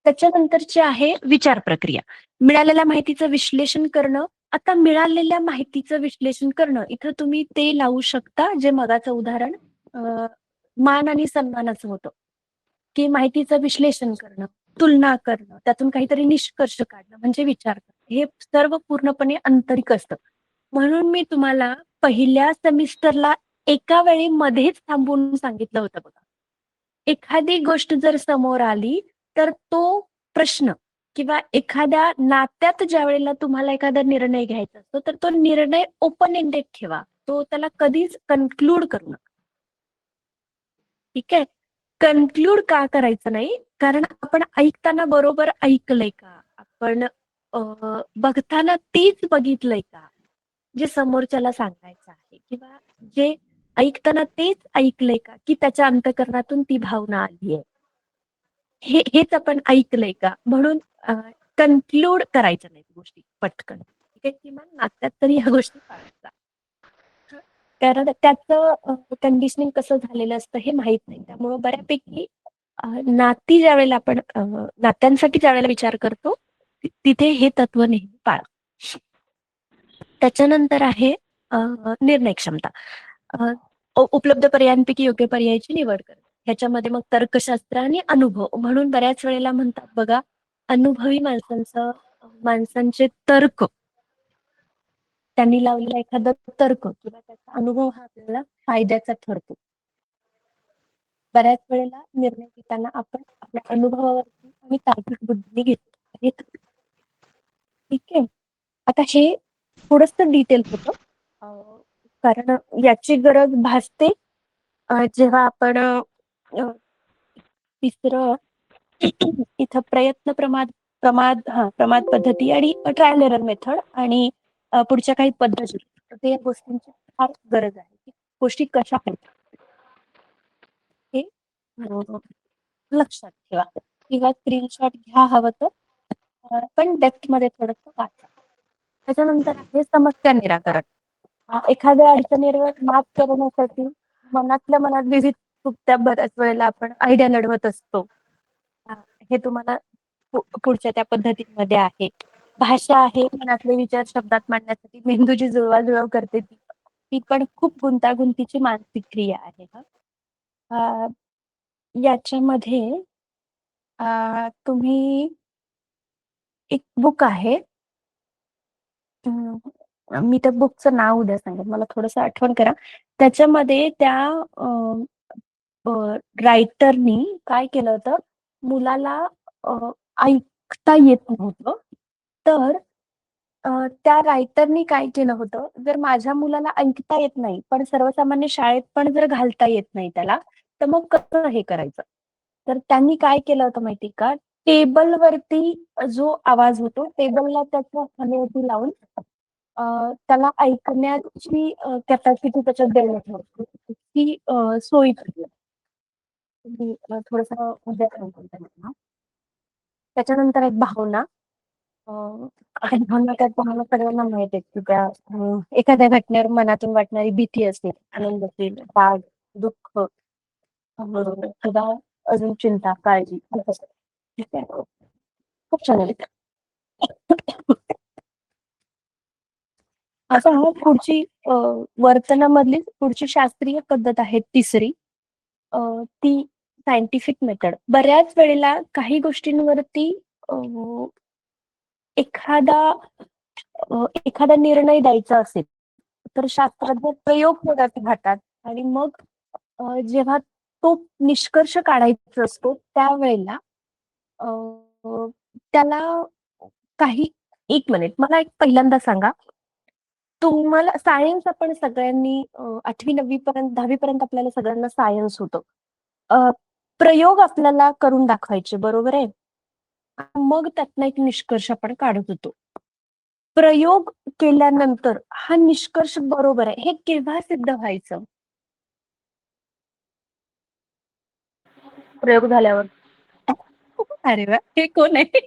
त्याच्यानंतरची आहे विचार प्रक्रिया. मिळालेल्या माहितीचं विश्लेषण करणं. आता मिळालेल्या माहितीचं विश्लेषण करणं, इथं तुम्ही ते लावू शकता जे मगाचं उदाहरण मान आणि सन्मानाचं होतं, की माहितीचं विश्लेषण करणं, तुलना करणं, त्यातून काहीतरी निष्कर्ष काढणं म्हणजे विचार करणं. हे सर्व पूर्णपणे आंतरिक असतं. म्हणून मी तुम्हाला पहिल्या सेमिस्टरला एका वेळी मध्येच थांबवून सांगितलं होतं बघा. एखादी गोष्ट जर समोर आली, तर तो प्रश्न किंवा एखाद्या नात्यात ज्यावेळेला तुम्हाला एखादा निर्णय घ्यायचा असतो, तर तो निर्णय ओपन एंडेड ठेवा. तो त्याला कधीच कन्क्लूड करू नका. ठीक आहे? कन्क्लूड का करायचं नाही? कारण आपण ऐकताना बरोबर ऐकलंय का? आपण बघताना तेच बघितलंय का? जे समोरच्याला सांगायचं आहे किंवा जे ऐकताना तेच ऐकलंय का? की त्याच्या अंतःकरणातून ती भावना आली आहे. हेच आपण ऐकलंय का? म्हणून कन्क्लूड करायच्या नाहीत गोष्टी पटकन. ठीक आहे? किमान नात्यात तरी ह्या गोष्टी पाळायच्या. कारण त्याचं कंडिशनिंग कसं झालेलं असतं हे माहित नाही. त्यामुळं बऱ्यापैकी नाती ज्यावेळेला आपण नात्यांसाठी ज्यावेळेला विचार करतो, तिथे हे तत्व नेहमी पाळा. त्याच्यानंतर आहे निर्णय क्षमता. उपलब्ध पर्यायांपैकी योग्य पर्यायाची निवड करणे. ह्याच्यामध्ये मग तर्कशास्त्र आणि अनुभव म्हणून बऱ्याच वेळेला म्हणतात बघा, अनुभवी माणसांचे तर्क, त्यांनी लावलेला एखादा तर्क किंवा त्याचा अनुभव हा आपल्याला फायद्याचा ठरतो. बऱ्याच वेळेला निर्णय घेताना आपण आपल्या अनुभवावरती आणि तार्किक बुद्धीने घेतो. ठीक आहे. आता हे थोडंसं डिटेल होतं, कारण याची गरज भासते जेव्हा आपण तिसरं इथं प्रयत्न प्रमाद पद्धती आणि ट्रायल एरर मेथड आणि पुढच्या काही पद्धती, ते या गोष्टींची फार गरज आहे की गोष्टी कशा आहेत हे लक्षात ठेवा किंवा स्क्रीनशॉट घ्या हवं तर, पण डेप्थ मध्ये थोडंसं वाचा. त्याच्यानंतर आहे समस्या निराकरण. एखाद्या अडचणीवर मात करण्यासाठी मनातल्या मनात विविध सुप्त्या बऱ्याच वेळेला आपण आयडिया लढवत असतो. हे तुम्हाला पुढच्या त्या पद्धतीमध्ये आहे. भाषा आहे, मनातले विचार शब्दात मांडण्यासाठी मेंदूची जुळवाजुळव करते ती पण खूप गुंतागुंतीची मानसिक क्रिया आहे. याच्यामध्ये तुम्ही एक बुक आहे, मी त्या बुकचं नाव उद्या सांगेन, मला थोडंसं आठवण करा. त्याच्यामध्ये त्या रायटरनी काय केलं होतं, मुलाला ऐकता येत नव्हतं, तर त्या रायटरनी काय केलं होतं, जर माझ्या मुलाला ऐकता येत नाही पण सर्वसामान्य शाळेत पण जर घालता येत नाही त्याला, तर मग कसं हे करायचं? तर त्यांनी काय केलं होतं माहिती का, टेबलवरती जो आवाज होतो टेबलला त्याच्या खाण्यावरती लावून त्याला ऐकण्याची कॅपॅसिटी त्याच्यात देण्यात होती, ती सोयी केली. तुम्ही थोडंसं उद्या सांगतो त्यांना. त्याच्यानंतर एक भावना. भावना त्यात तुम्हाला सगळ्यांना माहित आहे की त्या एखाद्या घटनेवर मनातून वाटणारी भीती असेल, आनंद असेल, राग, दुःख किंवा अजून चिंता, काळजी असं. ठीक आहे. खूप छान आहे. आता पुढची वर्तनामधली पुढची शास्त्रीय पद्धत आहे तिसरी, ती सायंटिफिक मेथड. बऱ्याच वेळेला काही गोष्टींवरती एखादा निर्णय द्यायचा असेल तर शास्त्रज्ञ प्रयोग करत राहतात आणि मग जेव्हा तो निष्कर्ष काढायचा असतो त्यावेळेला त्याला काही, एक मिनिट मला एक पहिल्यांदा सांगा, तुम्हाला सायन्स आपण सगळ्यांनी 8वी 9वी पर्यंत 10वी पर्यंत आपल्याला सगळ्यांना सायन्स होतं. प्रयोग आपल्याला करून दाखवायचे, बरोबर आहे? मग त्यातनं एक निष्कर्ष आपण काढत होतो. प्रयोग केल्यानंतर हा निष्कर्ष बरोबर आहे हे केव्हा सिद्ध व्हायचं? प्रयोग झाल्यावर. अरे वा, हे कोण आहे?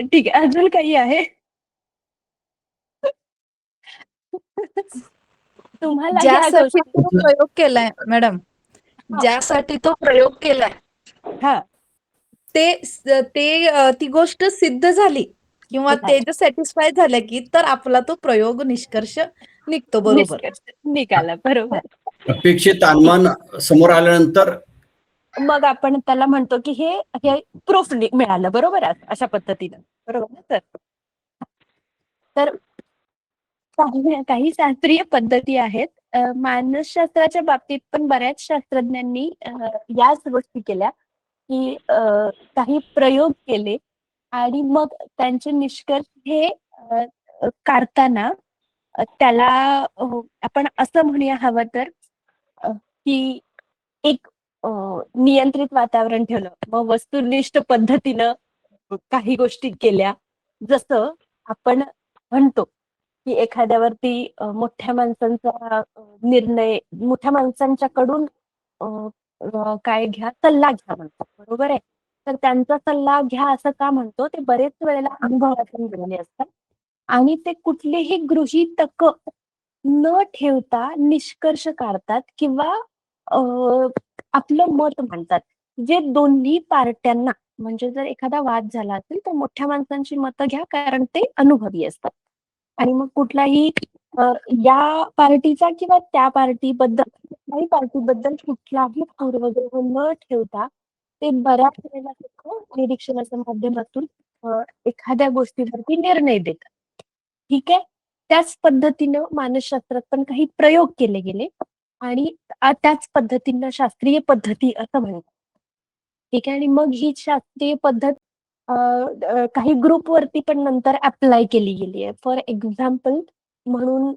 ठीक आहे, अजून काही आहे? तुम्हाला ह्या ज्यासाठी गोष्टी तो प्रयोग केलाय मॅडम, ज्यासाठी तो प्रयोग केलाय हा ती गोष्ट सिद्ध झाली किंवा ते जर सॅटिस्फाय झालं की तर आपला तो प्रयोग निष्कर्ष निघतो. बरोबर. निष्कर्ष निघाला. बरोबर. अपेक्षित अनुमान समोर आल्यानंतर मग आपण त्याला म्हणतो की हे हे प्रूफ मिळालं. बरोबर आहे, अशा पद्धतीनं. बरोबर ना? तर काही काही शास्त्रीय पद्धती आहेत. मानसशास्त्राच्या बाबतीत पण बऱ्याच शास्त्रज्ञांनी याच गोष्टी केल्या की काही प्रयोग केले आणि मग त्यांचे निष्कर्ष हे काढताना त्याला आपण असं म्हणूया हवं तर की एक नियंत्रित वातावरण ठेवलं, मग वस्तुनिष्ठ पद्धतीनं काही गोष्टी केल्या. जसं आपण म्हणतो की एखाद्यावरती मोठ्या माणसांचा निर्णय, मोठ्या माणसांच्याकडून काय घ्या, सल्ला घ्या म्हणतो. बरोबर आहे. तर त्यांचा सल्ला घ्या असं का म्हणतो, ते बरेच वेळेला अनुभवातून गेलेले असतात आणि ते कुठलेही गृहीतक न ठेवता निष्कर्ष काढतात किंवा आपलं मत मांडतात. जे दोन्ही पार्ट्यांना, म्हणजे जर एखादा वाद झाला असेल तर मोठ्या माणसांची मतं घ्या, कारण ते अनुभवी असतात. आणि मग कुठलाही या पार्टीचा किंवा त्या पार्टीबद्दल, कुठल्याही पार्टीबद्दल कुठलाही पूर्वग्रह न ठेवता ते बऱ्याच वेळेला निरीक्षणाच्या माध्यमातून एखाद्या गोष्टीवरती निर्णय देतात. ठीक आहे. त्याच पद्धतीनं मानसशास्त्रात पण काही प्रयोग केले गेले आणि त्याच पद्धतीनं शास्त्रीय पद्धती असं म्हणतात. ठीक आहे. आणि मग ही शास्त्रीय पद्धत काही ग्रुपवरती पण नंतर अप्लाय केली गेली आहे. फॉर एक्झाम्पल म्हणून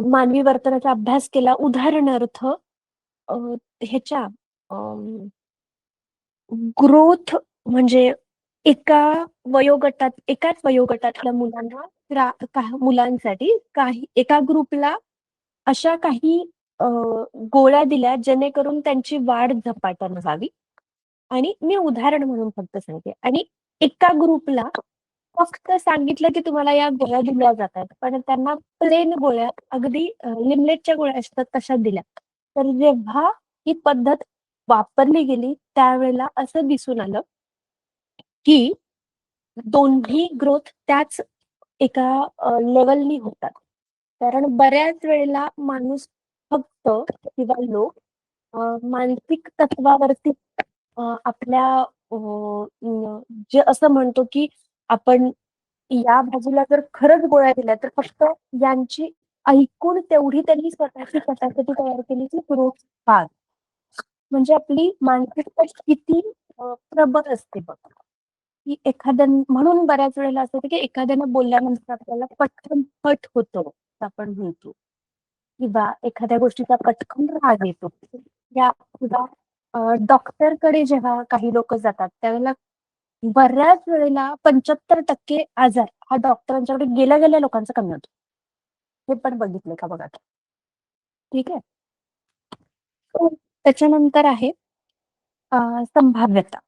मानवी वर्तनाचा अभ्यास केला. उदाहरणार्थ ह्याच्या ग्रोथ, म्हणजे एकाच वयोगटातल्या मुलांसाठी काही एका ग्रुपला अशा काही गोळ्या दिल्या जेणेकरून त्यांची वाढ झपाट्यानं व्हावी. आणि मी उदाहरण म्हणून फक्त सांगते. आणि एका ग्रुपला फक्त सांगितलं की तुम्हाला या गोळ्या दिल्या जातात, पण त्यांना प्लेन गोळ्या, अगदी लिमलेटच्या गोळ्या असतात तशा दिल्या. तर जेव्हा ही पद्धत वापरली गेली त्यावेळेला असं दिसून आलं की दोन्ही ग्रोथ त्याच एका लेवलनी होतात. कारण बऱ्याच वेळेला माणूस फक्त किंवा लोक मानसिक तत्वावरती आपल्या जे असं म्हणतो की आपण या बाजूला जर खरंच गोळ्या दिल्या तर फक्त यांची ऐकून तेवढी त्यांनी स्वतःची कॅपॅसिटी तयार केली की ग्रोथ फार, म्हणजे आपली मानसिकता किती प्रबळ असते बघ. की म्हणून बऱ्याच वेळेला असं होतं की एखाद्यानं बोलल्यानंतर आपल्याला पटकन हट होतो आपण म्हणतो, किंवा एखाद्या गोष्टीचा पटकन राग येतो. या डॉक्टरकडे जेव्हा काही लोक जातात त्यावेळेला बऱ्याच वेळेला 75% आजार हा डॉक्टरांच्याकडे गेल्या गेल्या लोकांचा कमी होतो. हे पण बघितलंय का बघा. ठीक आहे. त्याच्यानंतर आहे संभाव्यता.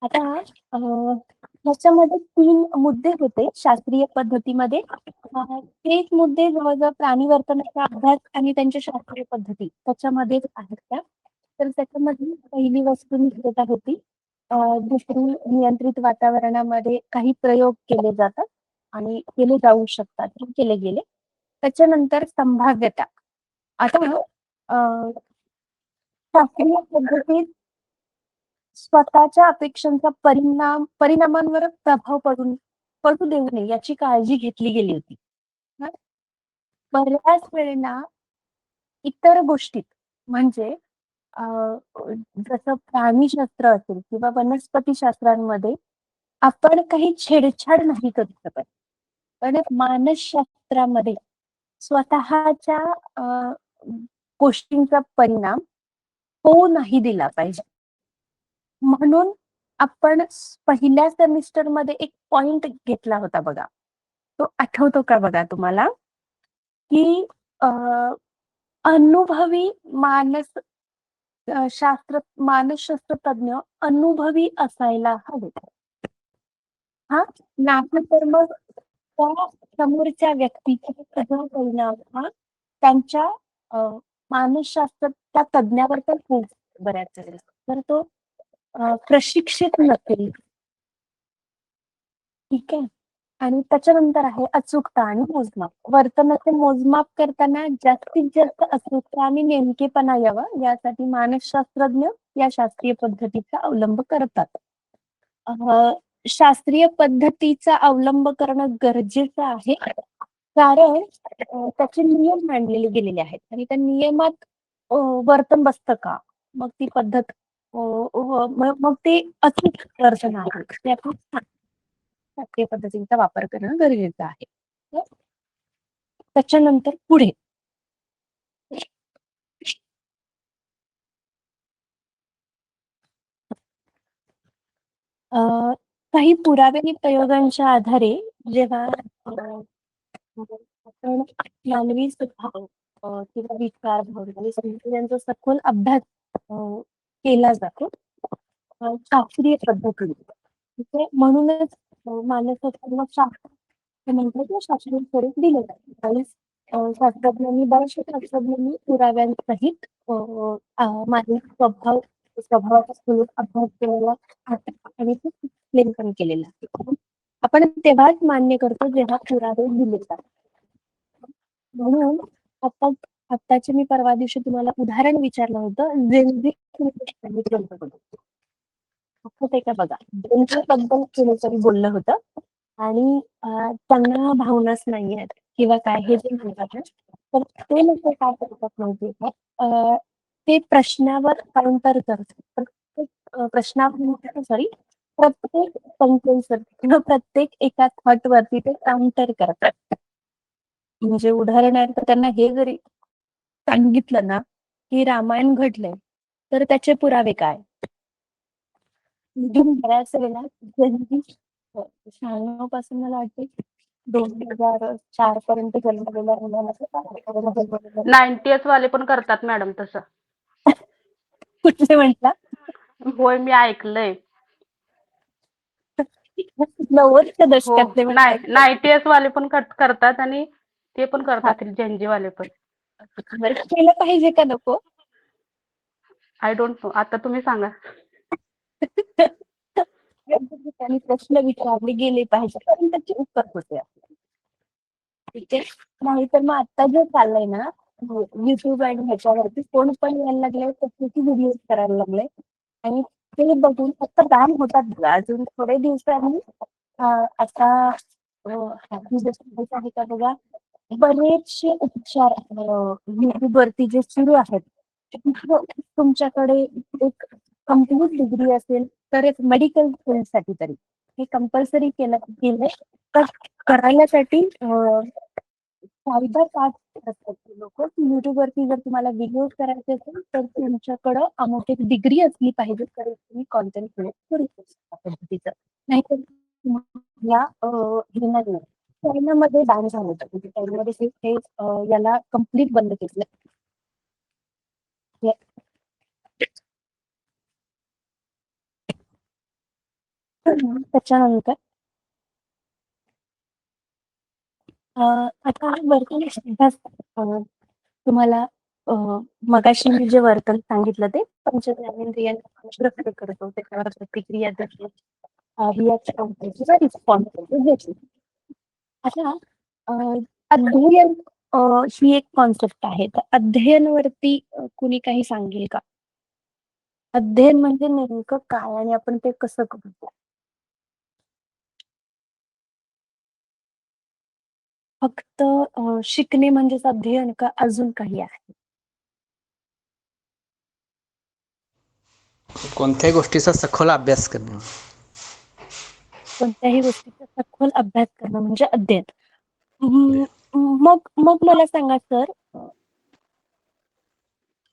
आता ह्याच्यामध्ये 3 मुद्दे होते शास्त्रीय पद्धतीमध्ये. तेच मुद्दे जवळजवळ प्राणी वर्तनाचा अभ्यास आणि त्यांच्या शास्त्रीय पद्धती त्याच्यामध्येच आहेत त्या. तर त्याच्यामध्ये पहिली वस्तुनिष्ठता होती. दुसरी नियंत्रित वातावरणामध्ये काही प्रयोग केले जातात आणि केले जाऊ शकतात, केले गेले. त्याच्यानंतर संभाव्यता. आता शास्त्रीय पद्धतीत स्वतःच्या अपेक्षांचा परिणामांवर प्रभाव पडू देऊ नये याची काळजी घेतली गेली होती. बऱ्याच वेळेला इतर गोष्टीत, म्हणजे जसं प्राणीशास्त्र असेल किंवा वनस्पती शास्त्रांमध्ये आपण काही छेडछाड नाही करू शकत, पण मानसशास्त्रामध्ये स्वतःच्या गोष्टींचा परिणाम होऊ नाही दिला पाहिजे. म्हणून आपण पहिल्या सेमिस्टरमध्ये एक पॉइंट घेतला होता बघा, तो आठवतो का बघा तुम्हाला, की अनुभवी मानसशास्त्र तज्ञ अनुभवी असायला हवे. नाही तर मग त्या समोरच्या व्यक्तीचा परिणाम हा त्यांच्या मानसशास्त्र त्या तज्ञावर पण खूप बऱ्याच वेळेस, तर तो प्रशिक्षित नसेल ठीक आहे. आणि त्याच्यानंतर आहे अचूकता आणि मोजमाप. वर्तनाचे मोजमाप करताना जास्तीत जास्त अचूकता आणि नेमकेपणा यावं यासाठी मानसशास्त्रज्ञ या शास्त्रीय पद्धतीचा अवलंब करतात. शास्त्रीय पद्धतीचा अवलंब करणं गरजेचं आहे. कारण त्याचे नियम मांडलेले गेलेले आहेत आणि त्या नियमात वर्तन बसतं का? मग ती पद्धत मग ते अचूक वर्तन आहे. ते आपण शास्त्रीय पद्धतींचा वापर करणं गरजेचं आहे. त्याच्यानंतर पुढे काही पुरावे आणि प्रयोगांच्या आधारे जेव्हा आपण मानवी स्वभाव किंवा विचार आणि संस्कृतींचा सखोल अभ्यास केला जातो शास्त्रीय पद्धतीने. ठीक आहे. म्हणूनच मानसशास्त्राला शास्त्र म्हणतात ना, शास्त्रीय स्वरूप दिलं जातं. आणि शास्त्रज्ञांनी बऱ्याचशा शास्त्रज्ञांनी पुराव्यांसहित मानवी स्वभावाचा सखोल अभ्यास केलेला आहे आणि ते एक्सप्लेन पण केलेलं आहे. आपण तेव्हाच मान्य करतो जेव्हा पुरावे दिले जातात. म्हणून आत्ताचे मी परवा दिवशी तुम्हाला उदाहरण विचारलं होतं जेनझी सांगितलं होतं बघा. आठवतंय का बघा? जेनझी बद्दल कोणीतरी बोललं होतं आणि त्यांना भावनाच नाही आहेत किंवा काय हे जे म्हणतात ना, तर ते लोक काय करतात माहितीये का? ते प्रश्नावर काउंटर करतात. प्रत्येक प्रश्नावर सॉरी प्रत्येक सेंटेन्सवर किंवा प्रत्येक एका थॉट वरती ते काउंटर करतात. म्हणजे उदाहरणार्थ त्यांना हे जरी सांगितलं ना की रामायण घडलंय तर त्याचे पुरावे काय? बऱ्याच वेळेला शहाण्णव मला वाटते 2004 पर्यंत जन्मलेल्या मुलांना 90s वाले पण करतात मॅडम तसं. कुठले म्हटला? होय, मी ऐकलंय. 90च्या हो, दशकातले म्हटलं. 90s वाले पण करतात आणि ते पण करतात जेनजी वाले पण. बरं, केलं पाहिजे का नको? I don't know. आता तुम्ही सांगा. त्यांनी प्रश्न विचारले गेले पाहिजे कारण त्याचे उत्तर होते. ठीक आहे. नाहीतर मग आता जे चाललंय ना युट्यूब आणि ह्याच्यावरती कोण पण यायला लागले त्याची व्हिडिओ करायला लागले आणि ते बघून फक्त बॅन होतात बघा. अजून थोडे दिवसांनी आता आहे का बघा, बरेचसे उपचार युट्यूब वरती जे सुरू आहेत तुमच्याकडे एक कम्प्लीट डिग्री असेल तरच मेडिकल फील्ड साठी तरी हे कंपल्सरी केलंय तर करायसाठी 4-5 तास असतात लोक. युट्यूब वरती जर तुम्हाला व्हिडिओ करायचे असेल तर तुमच्याकडं अमुक एक डिग्री असली पाहिजे तर तुम्ही कॉन्टेंट क्रिएट करू शकता पद्धतीचं. नाहीतर या चायनामध्ये बॅन झालं होतं. म्हणजे चायनामध्ये हे याला कम्प्लीट बंद केलं. त्याच्यानंतर आता वर्तन अभ्यास तुम्हाला मगाशी मी जे वर्तन सांगितलं ते पंचज्ञानेंद्रियांना करतो त्याच्यावर प्रतिक्रिया देतो किंवा रिस्पॉन्स देतो. आता अध्ययन ही एक कॉन्सेप्ट आहे. तर अध्ययनावरती कुणी काही सांगेल का? अध्ययन म्हणजे नेमकं काय आणि आपण ते कसं करतो? फक्त शिकणे म्हणजेच अध्ययन का अजून काही आहे? कोणत्याही गोष्टीचा सखोल अभ्यास करणं. कोणत्याही गोष्टीचा सखोल अभ्यास करणं म्हणजे अध्ययन. मग मग मला सांगा सर,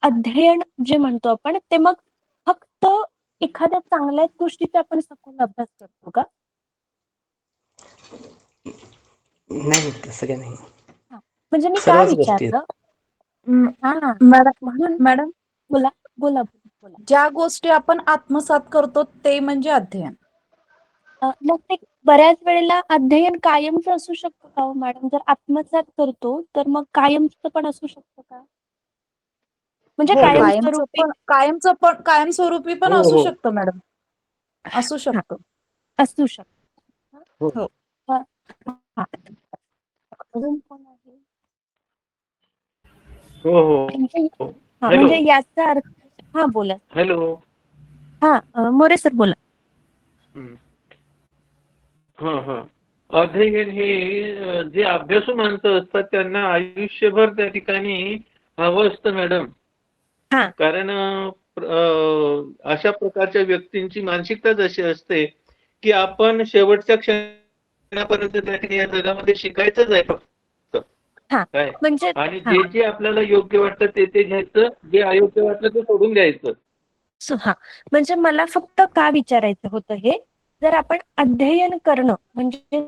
अध्ययन जे म्हणतो आपण ते मग फक्त एखाद्या चांगल्याच गोष्टीचा आपण सखोल अभ्यास करतो का? नाही, तसं काही नाही. म्हणजे मी काय सर्वच गोष्टी आहेत. विचारलं म्हणून मॅडम बोला बोला बोला. ज्या गोष्टी आपण आत्मसात करतो ते म्हणजे अध्ययन. मग ते बऱ्याच वेळेला अध्ययन कायमचं असू शकतं का हो मॅडम? जर आत्मसात करतो तर मग कायमचं पण असू शकतं का? म्हणजे हो, कायमस्वरूपी कायमस्वरूपी पण हो, असू हो. शकतं मॅडम. असू शकतं. असू शकतं. हा. हा. अजून कोण आहे? हो हो म्हणजे हो. हा हॅलो म्हणजे याचा अर्थ हा बोला. हॅलो. हा मोरे सर बोला. हं. हां हां. अध्ययन हे जे अभ्यासू माणसं असतात त्यांना आयुष्यभर त्या ठिकाणी हवं असतं मॅडम. हा. कारण अशा प्रकारच्या व्यक्तींची मानसिकताच अशी असते की आपण शेवटच्या क्षणापर्यंत त्या ठिकाणी या जगामध्ये शिकायचंच आहे फक्त. हा काय म्हणजे आणि हा जे जे आपल्याला योग्य वाटतं ते घ्यायचं, जे अयोग्य वाटलं ते सोडून द्यायचं. हा म्हणजे मला फक्त का विचारायचं होतं हे, जर आपण अध्ययन करणं म्हणजे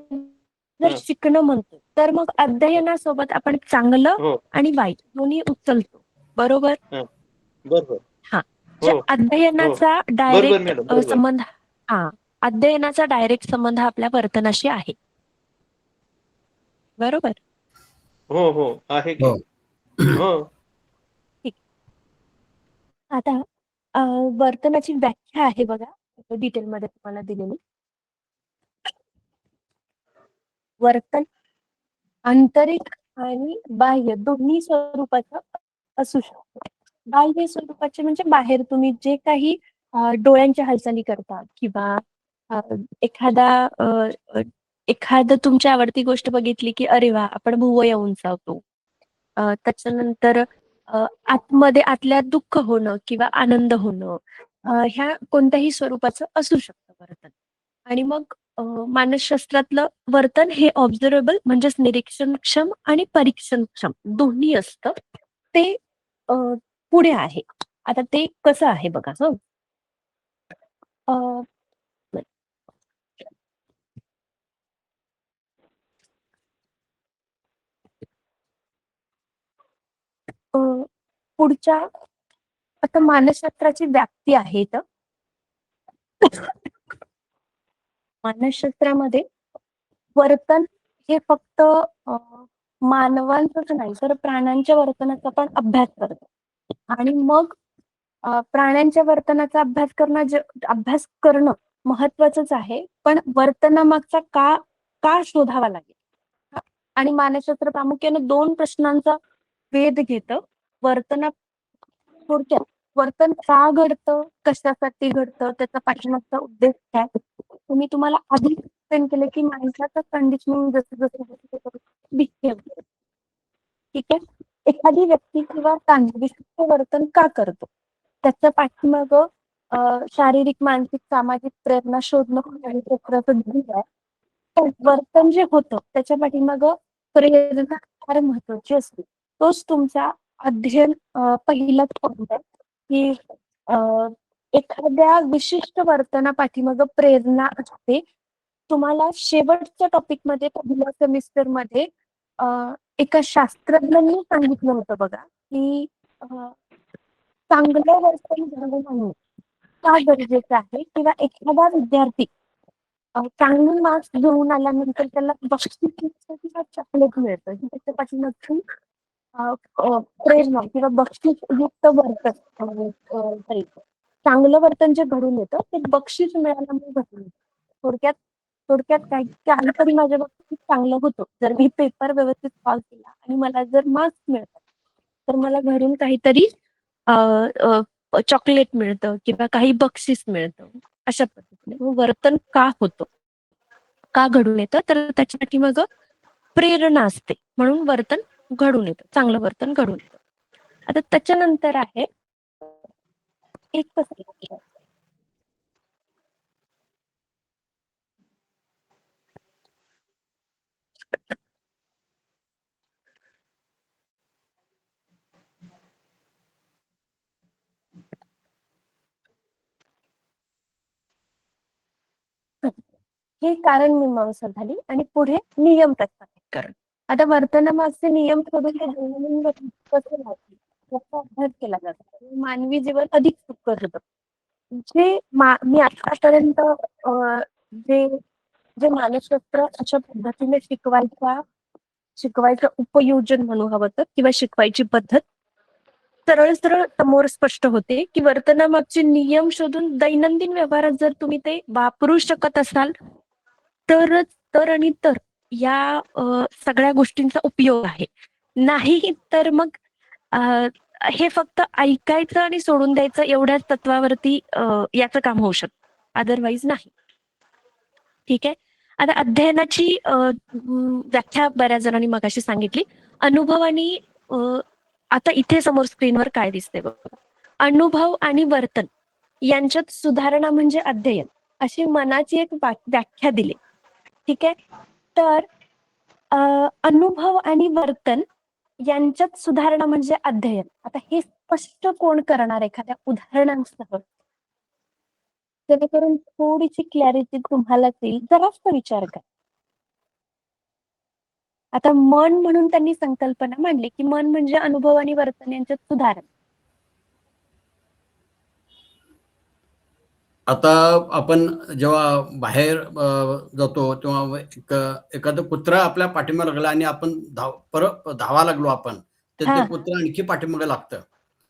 जर हं. शिकणं म्हणतो तर मग अध्ययनासोबत आपण चांगलं हो. आणि वाईट दोन्ही उचलतो बरोबर. हं. बरोबर. हा जे हो. हो. अध्ययनाचा बरोबर डायरेक्ट मॅडम, बरोबर. संबंध हा अध्ययनाचा डायरेक्ट संबंध आपल्या वर्तनाशी आहे बरोबर. हो, हो. आहे की. हो. हो. ठीक. आता वर्तनाची व्याख्या आहे बघा डिटेलमध्ये तुम्हाला दिलेली. वर्तन आंतरिक आणि बाह्य दोन्ही स्वरूपाचं असू शकतं. बाह्य स्वरूपाचे म्हणजे बाहेर तुम्ही जे काही डोळ्यांच्या हालचाली करता किंवा अ, एखादा अ, अ, एखादं तुमची आवडती गोष्ट बघितली की अरे वा आपण भुवया उंचावतो. त्याच्यानंतर आतमध्ये आतल्यात दुःख होणं किंवा आनंद होणं ह्या कोणत्याही स्वरूपाचं असू शकतं वर्तन. आणि मग मानसशास्त्रातलं वर्तन हे ऑब्झर्वेबल म्हणजेच निरीक्षणक्षम आणि परीक्षणक्षम दोन्ही असतं. ते अ, पुढे आहे. आता ते कसं आहे बघा हं. अ, अ, पुढच्या आता मानसशास्त्राची व्याप्ती आहे इथं. मानसशास्त्रामध्ये वर्तन हे फक्त मानवांचंच नाही तर प्राण्यांच्या वर्तनाचा पण अभ्यास करतो. आणि मग प्राण्यांच्या वर्तनाचा अभ्यास करणं महत्वाचंच आहे. पण वर्तनामागचा का शोधावा लागेल. हा, आणि मानसशास्त्र प्रामुख्याने 2 प्रश्नांचा वेध घेतं. वर्तना थोडक्यात वर्तन का घडतं, कशासाठी घडतं, त्याचा पाठीमागचा उद्देश काय? तुम्हाला आधी एक्सप्लेन केलं की माणसाचं कंडिशनिंग जसं तसं बिहेव ठीक आहे. एखादी व्यक्ती किंवा प्राणी विशिष्ट वर्तन का करतो? त्याच्या पाठीमागं शारीरिक, मानसिक, सामाजिक प्रेरणा शोधणं आणि आहे. पण वर्तन जे होतं त्याच्या पाठीमागं प्रेरणा फार महत्वाची असते. तोच तुमचा अध्ययन पहिलाच पॉइंट आहे की अ, एखाद्या विशिष्ट वर्तनापाठीमागं प्रेरणा असते. तुम्हाला शेवटच्या टॉपिकमध्ये पहिल्या सेमिस्टरमध्ये एका शास्त्रज्ञांनी सांगितलं होतं बघा की चांगलं वर्तन घडवणं का गरजेचं आहे किंवा एखादा विद्यार्थी चांगले मार्क्स घेऊन आल्यानंतर त्याला बक्षीस किंवा चॉकलेट मिळतं ही त्याच्या पाठीमागची प्रेरणा किंवा बक्षीसयुक्त वर्तन चांगलं वर्तन जे घडून येतं ते बक्षीस मिळाल्यामुळे घडून येतं. थोडक्यात थोडक्यात काय काहीतरी माझ्या बाबतीत चांगलं होतं जर मी पेपर व्यवस्थित सॉल्व केला आणि मला जर मार्क्स मिळतात तर मला घरून काहीतरी चॉकलेट मिळतं किंवा काही बक्षीस मिळतं. अशा पद्धतीने वर्तन का होतं का घडून येतं तर त्याच्या पाठीमागं प्रेरणा असते म्हणून वर्तन घडून येतं चांगलं वर्तन घडून येतं. आता त्याच्यानंतर आहे एक कसं ही कारण मीमांसा झाली आणि पुढे नियम प्रस्थापित करण. आता वर्तनामागचे नियम शोधून ते दैनंदिन कसं राहतील याचा अभ्यास केला जातो. मानवी जीवन अधिक सुखकर होतं. जे मी आतापर्यंत जे जे मानसशास्त्र अशा पद्धतीने शिकवायचं उपयोजन म्हणू हवं तर किंवा शिकवायची पद्धत सरळ सरळ समोर स्पष्ट होते की वर्तनामागचे नियम शोधून दैनंदिन व्यवहारात जर तुम्ही ते वापरू शकत असाल तरच तर आणि तर या सगळ्या गोष्टींचा उपयोग आहे. नाही तर मग अ, हे फक्त ऐकायचं आणि सोडून द्यायचं एवढ्याच तत्वावरती याचं काम होऊ शकतं. अदरवाईज नाही. ठीक आहे. आता अध्ययनाची व्याख्या बऱ्याच जणांनी मगाशी सांगितली. अनुभव आणि आता इथे समोर स्क्रीनवर काय दिसते बघा. अनुभव आणि वर्तन यांच्यात सुधारणा म्हणजे अध्ययन अशी मनाची एक व्याख्या दिली. ठीक आहे. तर अनुभव आणि वर्तन यांच्यात सुधारणा म्हणजे अध्ययन. आता हे स्पष्ट कोण करणार एखाद्या उदाहरणांसह, जेणेकरून थोडीशी क्लॅरिटी तुम्हाला येईल. जरासा विचार करा. आता मन म्हणून त्यांनी संकल्पना मांडली की मन म्हणजे अनुभव आणि वर्तन यांच्यात सुधारणा. आता आपण जेव्हा बाहेर जातो तेव्हा एखादं कुत्रा आपल्या पाठीमागे लागला आणि आपण परत धावा लागलो आपण, तर हा ते कुत्रं आणखी पाठीमागे लागतं.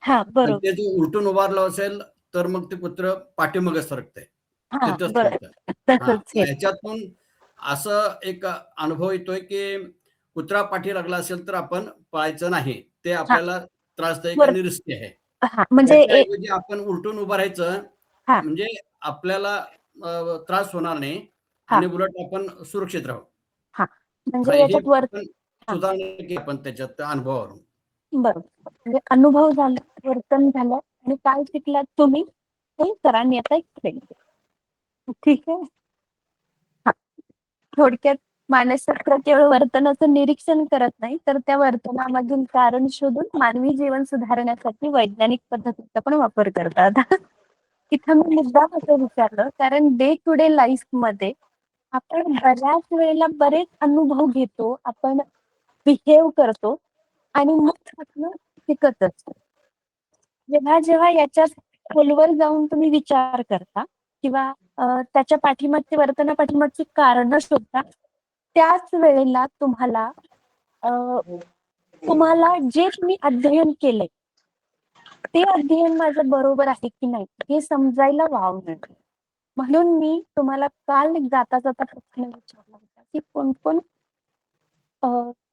हा आणि बरोबर. ते जर उलटून उभारलं असेल तर मग ते कुत्रं पाठीमागे सरकतंय. हा तिथंच बरोबर. थांबतं. हां, तसंच हे. ह्याच्यातून असं एक अनुभव येतोय की कुत्रा पाठी लागला असेल तर आपण पळायचं नाही. ते हा आपल्याला त्रासदायक वर आणि रिस्की आहे. हा म्हणजे त्याच्याऐवजी आपण उलटून उभं राहायचं, हा म्हणजे आपल्याला त्रास होणार नाही हा आणि उलट आपण सुरक्षित राहू. हा म्हणजे हे याच्यात आपण हा सुधारणा केली आपण त्याच्यात त्या अनुभवावरून. बरोबर. म्हणजे अनुभव झाला, वर्तन झालं आणि काय शिकलात तुम्ही हे सरांनी आता एक्सप्लेन केलं. ठीक आहे. हा थोडक्यात मानसशास्त्र केवळ वर्तनाचं निरीक्षण करत नाही, तर त्या वर्तनामधील कारण शोधून मानवी जीवन सुधारण्यासाठी वैज्ञानिक पद्धतीचा पण वापर करतात. इथं मी मुद्दाम असं विचारलं कारण डे टू डे लाईफ मध्ये आपण बऱ्याच वेळेला बरेच अनुभव घेतो, आपण बिहेव करतो आणि मग त्यातनं शिकत असतो. जेव्हा जेव्हा याच्यात खोलवर जाऊन तुम्ही विचार करता किंवा त्याच्या पाठीमागची वर्तना पाठीमागची कारणं शोधता, त्याच वेळेला तुम्हाला अ, तुम्हाला जे तुम्ही अध्ययन केलंय ते अध्ययन माझं बरोबर आहे की नाही हे समजायला वाव मिळतो. म्हणून मी तुम्हाला काल जाता जाता प्रश्न विचारला होता की कोण कोण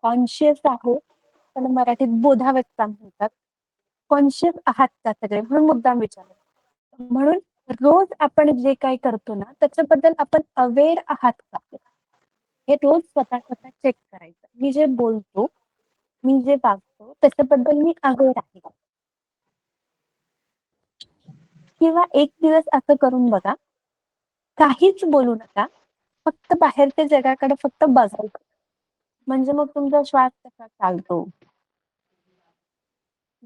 कॉन्शियस आहे, त्याला मराठीत बोधावस्था म्हणतात. कॉन्शियस आहात का सगळे म्हणून मुद्दाम विचारलं. म्हणून रोज आपण जे काही करतो ना त्याच्याबद्दल आपण अवेअर आहात का हे रोज स्वतः चेक करायचं. मी जे बोलतो, मी जे वागतो त्याच्याबद्दल मी अवेअर आहे का? किंवा एक दिवस असं करून बघा, काहीच बोलू नका, फक्त बाहेरच्या जगाकडे फक्त बघायचं. म्हणजे मग तुमचा श्वास कसा चालतो,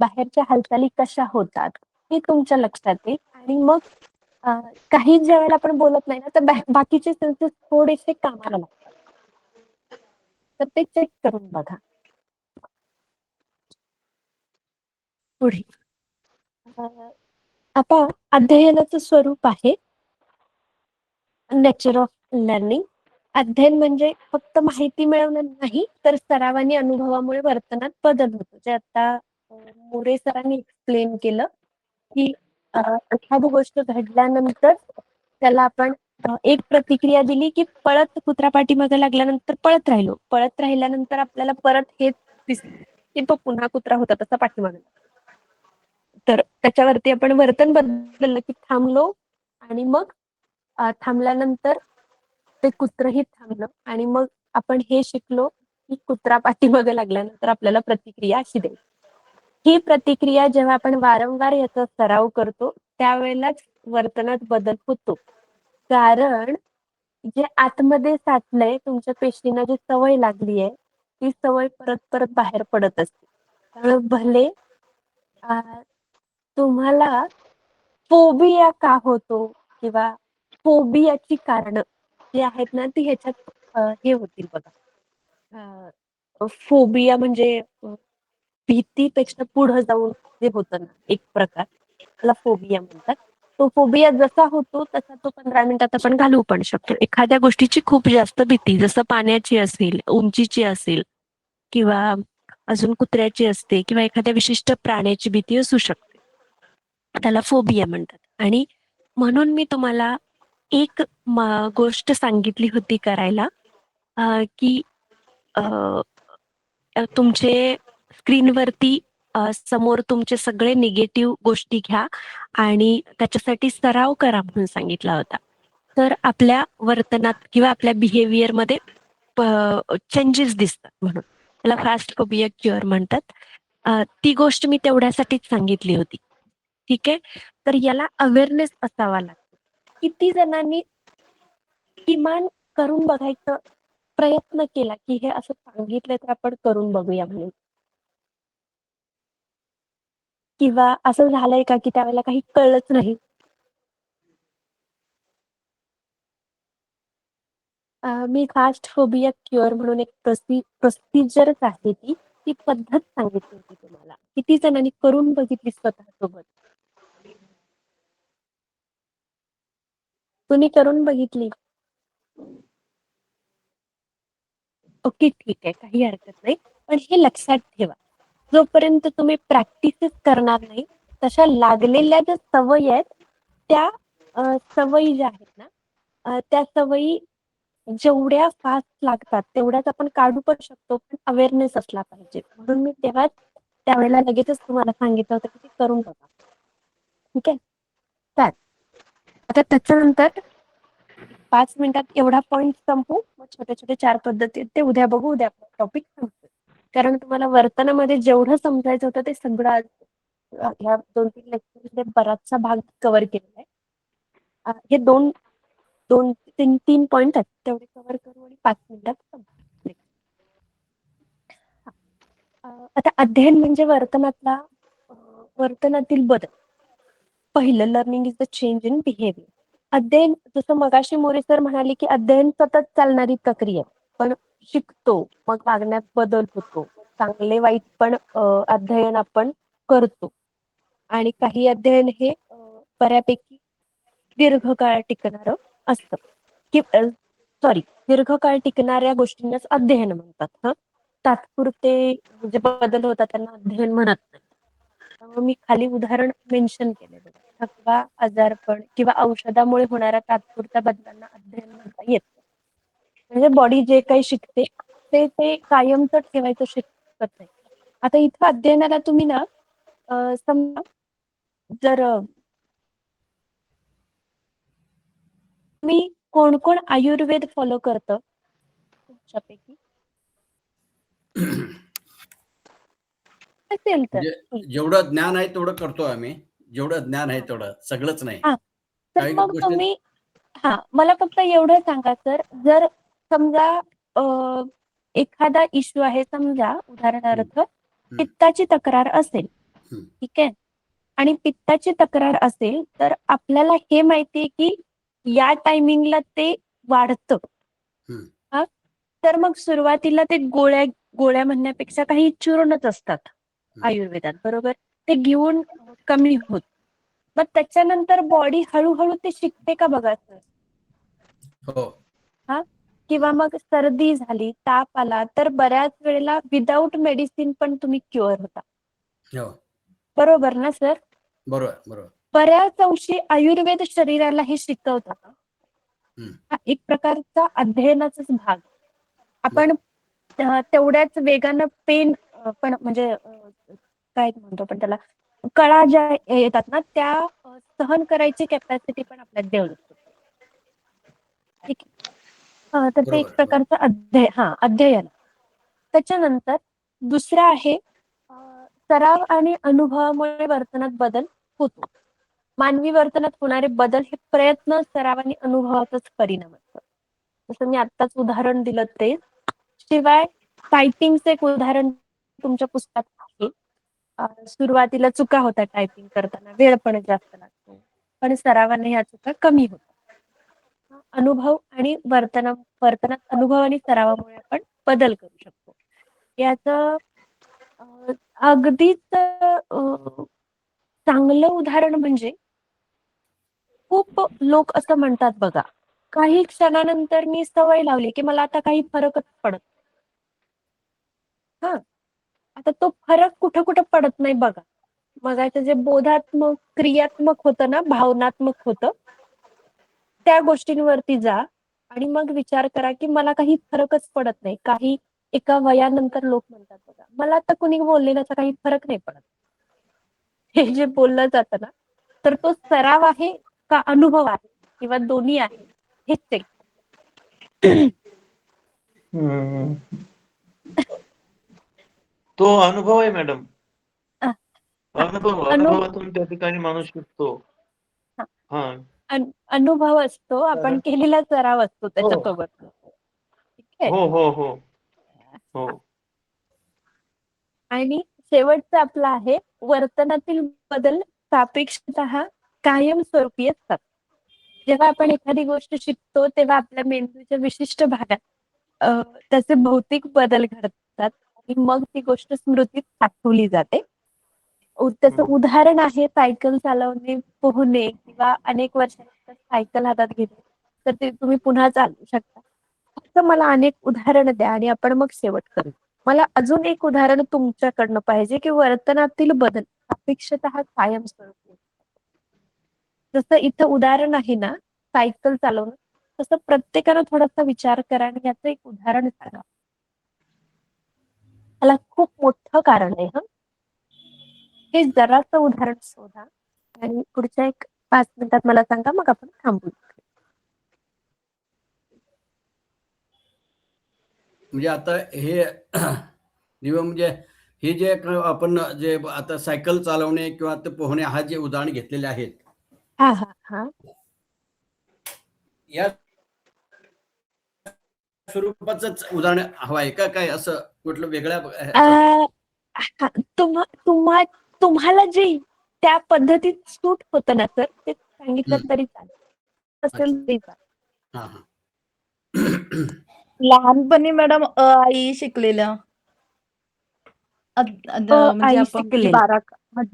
बाहेरच्या हालचाली कशा होतात हे तुमच्या लक्षात येईल. आणि मग काही ज्या वेळेला आपण बोलत नाही ना तर बाकीचे सेन्सेस थोडेसे कामाला लागतात. तर ते चेक करून बघा. पुढे आता अध्ययनाचं स्वरूप आहे नेचर ऑफ लर्निंग. अध्ययन म्हणजे फक्त माहिती मिळवणं नाही, तर सरावानी अनुभवामुळे वर्तनात बदल होतो. जे आता मोरे सरांनी एक्सप्लेन केलं की एखादी गोष्ट घडल्यानंतर त्याला आपण एक प्रतिक्रिया दिली की पळत कुत्रा पाठीमागे लागल्यानंतर पळत राहिलो, पळत राहिल्यानंतर आपल्याला परत हेच दिसलं की तो पुन्हा कुत्रा होता तसा पाठीमागे. तर त्याच्यावरती आपण वर्तन बदललं की थांबलो आणि मग थांबल्यानंतर ते कुत्रही थांबलं आणि मग आपण हे शिकलो की कुत्रा पाठीमागे लागल्यानंतर आपल्याला प्रतिक्रिया अशी द्यायची. ही प्रतिक्रिया जेव्हा आपण वारंवार याचा सराव करतो त्यावेळेलाच वर्तनात बदल होतो. कारण जे आतमध्ये साठलंय, तुमच्या पेशींना जी सवय लागली आहे ती सवय परत परत बाहेर पडत असते. त्यामुळे भले तुम्हाला फोबिया का होतो किंवा फोबियाची कारण जी आहेत ना ती ह्याच्यात हे होतील बघा. फोबिया म्हणजे भीतीपेक्षा पुढे जाऊन जे होतं ना एक प्रकार, त्याला फोबिया म्हणतात. तो फोबिया जसा होतो तसा तो 15 मिनिटात आपण घालवू पण शकतो. एखाद्या गोष्टीची खूप जास्त भीती, जसं पाण्याची असेल, उंचीची असेल किंवा अजून कुत्र्याची असते किंवा एखाद्या विशिष्ट प्राण्याची भीती असू शकते, त्याला फोबिया म्हणतात. आणि म्हणून मी तुम्हाला एक गोष्ट सांगितली होती करायला की अ, तुमचे स्क्रीनवरती समोर तुमचे सगळे निगेटिव्ह गोष्टी घ्या आणि त्याच्यासाठी सराव करा म्हणून सांगितला होता. तर आपल्या वर्तनात किंवा आपल्या बिहेवियरमध्ये चेंजेस दिसतात म्हणून. त्याला फास्ट फोबिया क्युअर म्हणतात. ती गोष्ट मी तेवढ्यासाठीच सांगितली होती. ठीक आहे. तर याला अवेअरनेस असावा लागतो. किती जणांनी किमान करून बघायचा प्रयत्न केला की हे असं सांगितलं तर आपण करून बघूया म्हणून? किंवा असं झालंय का की त्यावेळेला काही कळलंच नाही? मी फास्ट फोबिया क्युअर म्हणून एक प्रोसिजरच आहे ती. ती पद्धत सांगितली होती तुम्हाला. किती जणांनी करून बघितली स्वतःसोबत? तुम्ही करून बघितली? ओके, ठीक आहे. काही हरकत नाही. पण हे लक्षात ठेवा, जोपर्यंत तुम्ही प्रॅक्टिसच करणार नाही, तशा लागलेल्या ज्या सवयी आहेत, त्या सवयी ज्या आहेत ना, त्या सवयी जेवढ्या फास्ट लागतात, तेवढ्याच आपण काढू पण शकतो, पण अवेअरनेस असला पाहिजे. म्हणून मी त्यावेळेला लगेचच तुम्हाला सांगितलं होतं, की ते करून बघा. ठीक आहे? तर आता त्याच्यानंतर 5 मिनिटात एवढा पॉइंट संपू. मग छोटे-छोटे 4 पद्धती आहेत, ते उद्या बघू. उद्या आपला टॉपिक संपतो. कारण तुम्हाला वर्तनामध्ये जेवढं समजायचं होतं, ते सगळं आज ह्या 2-3 लेक्चरमध्ये बराचसा भाग कव्हर केलेला आहे. हे 2-3 पॉइंट आहेत, तेवढे कव्हर करू आणि 5 मिनिटात संपू. आता अध्ययन म्हणजे वर्तनातील बदल. पहिलं, learning is the change in behaviour. अध्ययन, जसं मगाशी मोरे सर म्हणाले, की अध्ययन सतत चालणारी प्रक्रिया आहे. पण शिकतो, मग वागण्यात बदल होतो. चांगले वाईट पण अध्ययन आपण करतो. आणि काही अध्ययन हे बऱ्यापैकी दीर्घकाळ टिकणारं असतं. दीर्घकाळ टिकणाऱ्या गोष्टींनाच अध्ययन म्हणतात. हं. तात्पुरते जे बदल होतात त्यांना अध्ययन म्हणत नाही. त्यामुळे मी खाली उदाहरण मेन्शन केले बघा. थकवा, आजारपण किंवा औषधामुळे होणाऱ्या तात्पुरत्या बदलांना अध्ययन म्हणता येत नाही. म्हणजे बॉडी जे काही शिकते ते कायमचं ठेवायचं शिकत नाही. आता इथं अध्ययनाला तुम्ही ना समजा जर तुम्ही कोण आयुर्वेद फॉलो करतं तुमच्यापैकी? असेल तर म्हणजे जेवढं ज्ञान आहे तेवढं करतो आम्ही. जेवढं ज्ञान आहे तेवढं, सगळंच नाही. हां. तर काही मग गोष्टी तुम्ही मला फक्त एवढं सांगा सर, जर समजा अ, एखादा इश्यू आहे, समजा उदाहरणार्थ हं. पित्ताची तक्रार असेल, हं. ठीक आहे? आणि पित्ताची तक्रार असेल, तर आपल्याला हे माहिती आहे की या टायमिंगला ते वाढतं. हं. हां, तर मग सुरुवातीला ते गोळ्या म्हणण्यापेक्षा काही चूर्णच असतात आयुर्वेदात, बरोबर? ते घेऊन कमी होत. मग त्याच्यानंतर बॉडी हळू-हळू ते शिकते का बघा सर. हो. हां, किंवा मग सर्दी झाली, ताप आला, तर बऱ्याच वेळेला विदाऊट मेडिसिन पण तुम्ही क्युअर होता. हो. बरोबर ना सर? बरोबर, बरोबर. बऱ्याच अंशी आयुर्वेद शरीराला हे शिकवतं. हं. हा एक प्रकारचा अध्ययनाचाच भाग. आपण बरोबर. तेवढ्याच वेगानं पेन पण म्हणजे काय म्हणतो आपण त्याला, कळा ज्या येतात ना, त्या सहन करायची कॅपॅसिटी पण आपल्यात डेव्हलप होते. ठीक आहे. तर ते एक बरोबर, बरोबर. प्रकारचं अध्ययन. त्याच्यानंतर दुसरं आहे सराव आणि अनुभवामुळे वर्तनात बदल होतो. मानवी वर्तनात होणारे बदल हे प्रयत्न, सराव आणि अनुभवाचाच परिणाम असतो. जसं मी आत्ताच उदाहरण दिलं ते. शिवाय टायपिंगचं एक उदाहरण तुमच्या पुस्तकात आहे. सुरुवातीला चुका होतात टायपिंग करताना, वेळ पण जास्त लागतो. पण सरावाने ह्या चुका कमी होतात. अनुभव आणि वर्तनात अनुभव आणि सरावामुळे आपण बदल करू शकतो. याचं अगदीच चांगलं उदाहरण म्हणजे खूप लोक असं म्हणतात बघा, काही क्षणानंतर मी सवय लावली, की मला आता काही फरकच पडत हां. आता तो फरक कुठं पडत नाही बघा. मगाचं जे बोधात्मक, क्रियात्मक होतं ना, भावनात्मक होतं, त्या गोष्टींवरती जा. आणि मग विचार करा की मला काही फरकच पडत नाही. काही एका वयानंतर लोक म्हणतात बघा, मला आता कुणी बोललेल्याचा काही फरक नाही पडत. हे जे बोललं जातं ना, तर तो सराव आहे का अनुभव आहे किंवा दोन्ही आहे हेच चेक. हम्म. तो अनुभव आहे मॅडम. हा, अनु अनुभवातून त्या ठिकाणी माणूस शिकतो. हा, हा. अनुभव असतो, आपण केलेला सराव असतो हो त्याच्यासोबत. ठीक आहे. हो हो हो हो. आणि शेवटचं आपलं आहे, वर्तनातील बदल सापेक्षतः कायमस्वरूपी असतात. जेव्हा आपण एखादी गोष्ट शिकतो तेव्हा आपल्या मेंदूच्या विशिष्ट भागात त्याचे भौतिक बदल घडतात आणि मग ती गोष्ट स्मृतीत साठवली जाते. त्याचं उदाहरण आहे सायकल चालवणे, पोहणे किंवा अनेक वर्षानंतर सायकल हातात घेतली तर ते तुम्ही पुन्हा चालवू शकता. फक्त मला अनेक उदाहरणं द्या आणि आपण मग शेवट करू. मला अजून एक उदाहरण तुमच्याकडनं पाहिजे की वर्तनातील बदल अपेक्षतः कायमस्वरूपी असतात. जसं इथं उदाहरण आहे ना सायकल चालवणं, तसं प्रत्येकानं थोडासा विचार करा आणि याचं एक उदाहरण सांगा. त्याला खूप मोठं कारण आहे. हे जरासं उदाहरण शोधा आणि पुढच्या एक 5 मिनिटात मला सांगा, मग आपण थांबू. म्हणजे आता हे नियम म्हणजे हे जे आपण जे आता सायकल चालवणे किंवा ते पोहणे हा जे उदाहरण घेतलेले आहेत, हा हा हा या स्वरूपाचंच उदाहरण हवं आहे का काय असं कुठलं वेगळ्या ह्याचं? हा, तुम्हाला जे त्या पद्धतीत सूट होतं ना सर, ते सांगितलं तरी चालेल. असेल तरी चालेल. हा हा. लहानपणी मॅडम आई शिकलेलं म्हणजे आई आपण ती शिकलेली.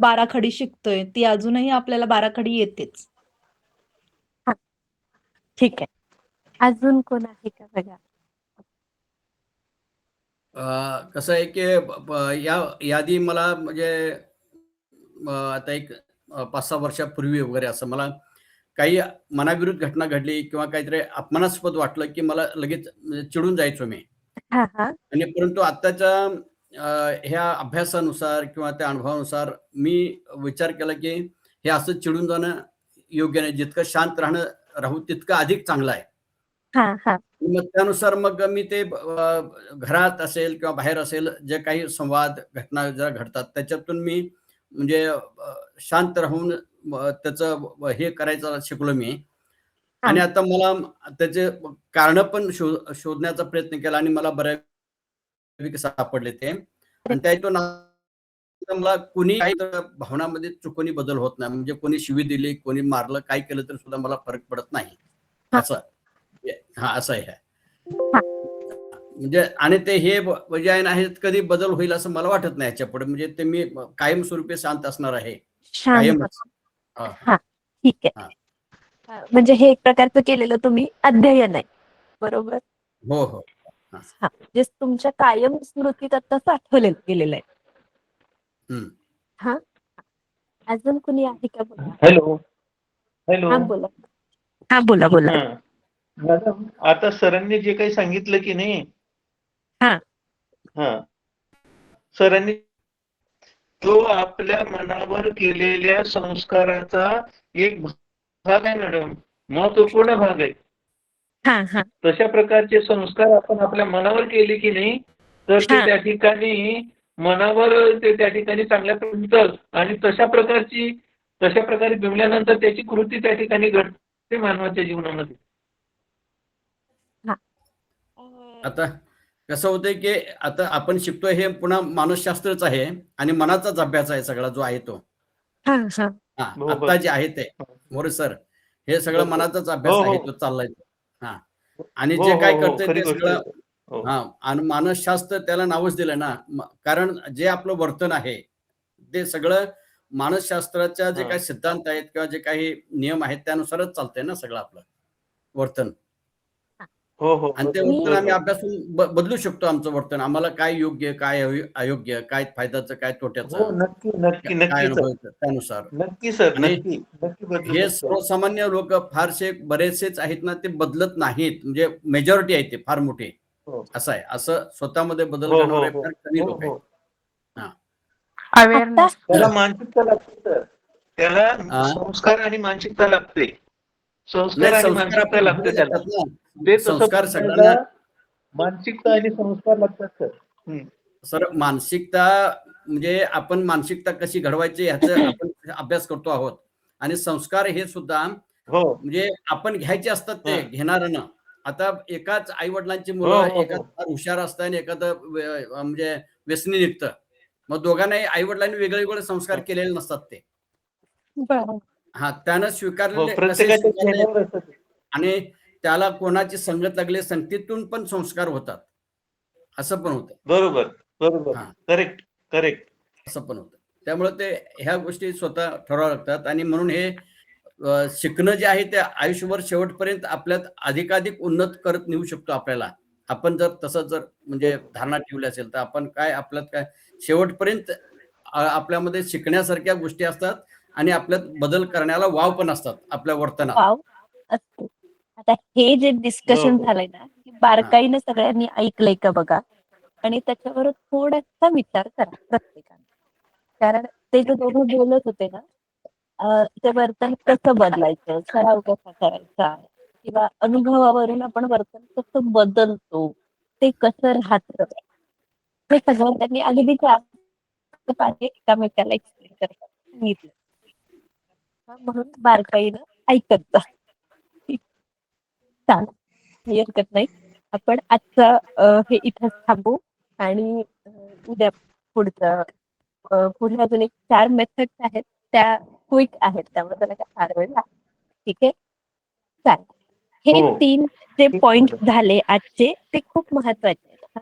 बाराखडी शिकतोय ती अजूनही आपल्याला बाराखडी येतेच. हा, ठीक आहे. अजून कोण आहे का बघा. कसं आहे की या यादी मला म्हणजे आता एक 5-6 वर्षापूर्वी वगैरे असं मला काही मनाविरुद्ध घटना घडली किंवा काहीतरी अपमानास्पद वाटलं की मला लगेच म्हणजे चिडून जायचो मी. हा हा आणि परंतु आत्ताच्या ह्या अभ्यासानुसार किंवा त्या अनुभवानुसार मी विचार केला की हे असं चिडून जाणं योग्य नाही. जितकं शांत राहू तितकं अधिक चांगलं आहे. हा हा मग त्यानुसार मग मी ते घरात असेल किंवा बाहेर असेल जे काही संवाद घटना ज्या घडतात त्याच्यातून मी म्हणजे शांत राहून त्याचं हे करायचं शिकलो मी. हा आणि आता मला त्याचे कारण पण शोधण्याचा प्रयत्न केला आणि मला बऱ्यापैकी सापडले ते. आणि त्यातून मला कोणी काही भावनामध्ये चुकून बदल होत नाही. म्हणजे कोणी शिवी दिली, कोणी मारलं, काय केलं तरी सुद्धा मला फरक पडत नाही. असं हा असं आहे. हा. म्हणजे आणि ते हे जे आहे कधी बदल होईल असं मला वाटत नाही याच्या पुढे. म्हणजे ते मी कायमस्वरूपी शांत असणार आहे. शांत. कायमच. हा हा, ठीक आहे. म्हणजे हे एक प्रकारचं केलेलं तुम्ही अध्ययन आहे, बरोबर? हो हो. हा, जे तुमच्या कायम स्मृतीत आता साठवलेलं गेलेलं आहे. हा, अजून कुणी आहे का बोला. Hello hello. हा बोला. हा बोला बोला. हा मॅडम, आता सरांनी जे काही सांगितलं की नाही, हा हा सरांनी तो आपल्या मनावर केलेल्या संस्काराचा एक भाग आहे मॅडम, महत्वपूर्ण भाग आहे. हा हा तशा प्रकारचे संस्कार आपण आपल्या मनावर केले की नाही तर ते हा त्या ठिकाणी मनावर ते त्या ठिकाणी चांगल्या प्रकारे आणि तशा प्रकारे बिंबल्यानंतर त्याची कृती त्या ठिकाणी घडते मानवाच्या जीवनामध्ये. हा. आता कसं होतंय की आता आपण शिकतोय हे पुन्हा मानसशास्त्रच आहे आणि मनाचाच अभ्यास आहे सगळा जो आहे तो. हा हा हा बरोबर. आता जे आहे ते मोरे सर हे सगळं बरोबर. मनाचाच हो अभ्यास आहे हो तो चाललाय. हा आणि हो जे हो काय हो करतंय खरी ते गोष्ट आहे सगळं सर. हो हा आणि मानसशास्त्र त्याला नावच दिलं ना कारण जे आपलं वर्तन आहे ते सगळं मानसशास्त्राच्या जे हा. काही सिद्धांत आहेत किंवा जे काही नियम आहेत त्यानुसारच चालतंय ना सगळं आपलं वर्तन. हो हो आणि ते मी- वर्तन आम्ही अभ्यासून बदलू शकतो आमचं वर्तन. आम्हाला काय योग्य, काय अयोग्य, काय फायद्याचं, काय हो तोट्याचं, नक्की नक्की काय नक्की सर अनुभवायचं त्यानुसार. नक्की सर आणि नक्की नक्की बदलू हे शकतो. सर्वसामान्य लोक फारसे बरेचसेच आहेत ना, ते बदलत नाहीत. म्हणजे मेजॉरिटी आहे ते फार मोठे. हो असं आहे. असं स्वतःमध्ये बदल हो हो करणारे हो फार कमी हो लोक आहेत. हो हा. अवेअरनेस. त्याला मानसिकता लागते सर. त्याला हा. संस्कार आणि मानसिकता लागते. संस्कार नाही, आणि संस्कार मानसिकता आपले लागते घ्यावे त्याला. लागतात ना. ते तसं संस्कार बनवायला सगळ्यांना मानसिकता आणि संस्कार लागतात सर. सर, मानसिकता म्हणजे आपण मानसिकता कशी घडवायची ह्याचा आपण अभ्यास करतो आहोत. आणि संस्कार हे सुद्धा हो म्हणजे आपण घ्यायचे असतात ते हा. घेणाऱ्यानं. आता एकाच आई वडिलांची हो मुलं, हो एकाच हो फार हुशार असतं आणि एखादं म्हणजे व्यसनी निघतं. मग दोघांनाही आई वडिलांनी वेगळे वेगळे संस्कार केलेले नसतात ते. बरं. हा, त्यानं हो स्वीकारलेले कसे प्रत्येकाच्या स्वीकारले चेहऱ्यावर असतं ते. आणि त्याला कोणाची संगत लागली, संगतीतून पण संस्कार होतात. असं पण होतं. बरोबर बरोबर हा, करेक्ट करेक्ट. असं पण होतं. त्यामुळे ते ह्या गोष्टी स्वतः ठरवाव्या लागतात आणि म्हणून हे शिकणं जे आहे ते आयुष्यभर शेवटपर्यंत आपल्यात अधिकाधिक उन्नत करत नेऊ शकतो आपल्याला. आपण जर तसं जर म्हणजे धारणा ठेवली असेल तर आपण काय आपल्यात काय शेवटपर्यंत आपल्यामध्ये शिकण्यासारख्या गोष्टी असतात आणि आपल्यात बदल करण्याला वाव पण असतात आपल्या वर्तनात. वाव असतो. आता हे जे हो डिस्कशन हो झालंय ना, हे बारकाईनं सगळ्यांनी ऐकलंय का बघा आणि त्याच्यावर थोडासा विचार करा प्रत्येकाने. कारण ते जे दोघं बोलत होते ना, ते वर्तन कसं बदलायचं, सराव कसा करायचा किंवा अनुभवावरून आपण वर्तन कसं बदलतो, ते कसं राहतं, हे सगळं त्यांनी अगदी एकामेकाला एक्सप्लेन करतात सांगितलं. म्हणून बारकाईनं ऐकत जा. चालेल, काही हरकत नाही. आपण आजचं हे इथंच थांबू आणि उद्या पुढचं पुढे अजून एक 4 मेथड्स आहेत, त्या क्विक आहेत, त्यामुळे त्याला काय फार वेळ लागतो. ठीक आहे, चालेल. हे हो 3 जे ठीक पॉइंट आहे. झाले आजचे, ते खूप महत्वाचे आहेत.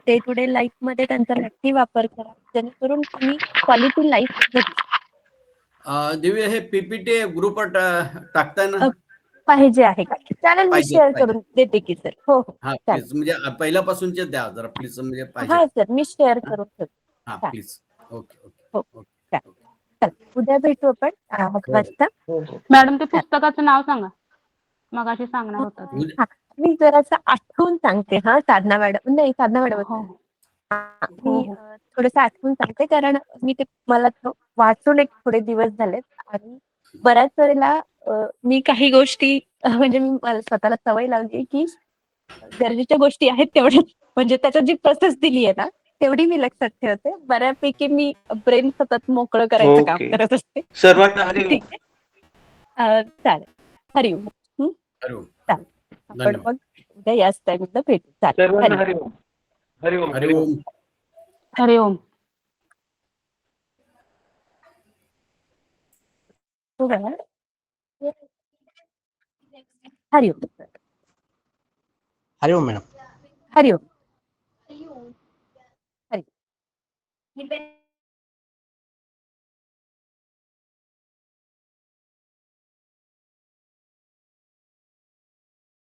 डे टू डे लाईफ मध्ये त्यांचा नक्की वापर करा, जेणेकरून तुम्ही क्वालिटी लाईफ जगू. दिव्य, हे पीपीटी ग्रुपवर टाकताय ना? पाहिजे आहे का? चालेल, मी पाहिजे शेअर पाहिजे. करून देते की सर. हो हो, हा चालेल. प्लीज, म्हणजे पहिल्यापासूनचे द्या जरा प्लीज, म्हणजे पाहिजे. हा सर, मी शेअर करून ठेवते. हा चालेल. प्लीज. ओके हो, ओके ओके. चालेल. चालेल. उद्या भेटू आपण 8 वाजता. हो हो मॅडम ते पुस्तकाचं नाव सांगा. मगाशी सांगणार होता ते. उद्या- हा, मी जरासं आठवून सांगते. हा, साधना मॅडम नाही, साधना मॅडम हो हो मी हो. थोडंसं आठवून सांगते, कारण मी ते मला वाचून एक थोडे दिवस झालेत आणि बऱ्याच वेळेला मी काही गोष्टी म्हणजे मी मला स्वतःला सवय लावली की गरजेच्या गोष्टी आहेत तेवढ्याच, म्हणजे त्याच्यात जी प्रोसेस दिली आहे ना, तेवढी मी लक्षात ठेवते. बऱ्यापैकी मी ब्रेन सतत मोकळं करायचं काम ओके करत असते. सर्वांना हरी ठीक आहे, चालेल. हरिओम. हरी ओम. चालेल, आपण धन्यवाद. मग उद्या याच टाइमला भेटू. चालेल, सर्वांना हरिओम. हरी ओम हरी ओम हरी हरी ओम. ओम. हरि ओम. हो का? हरिओम. हरिओम मॅडम. हरिओम. हरिओम.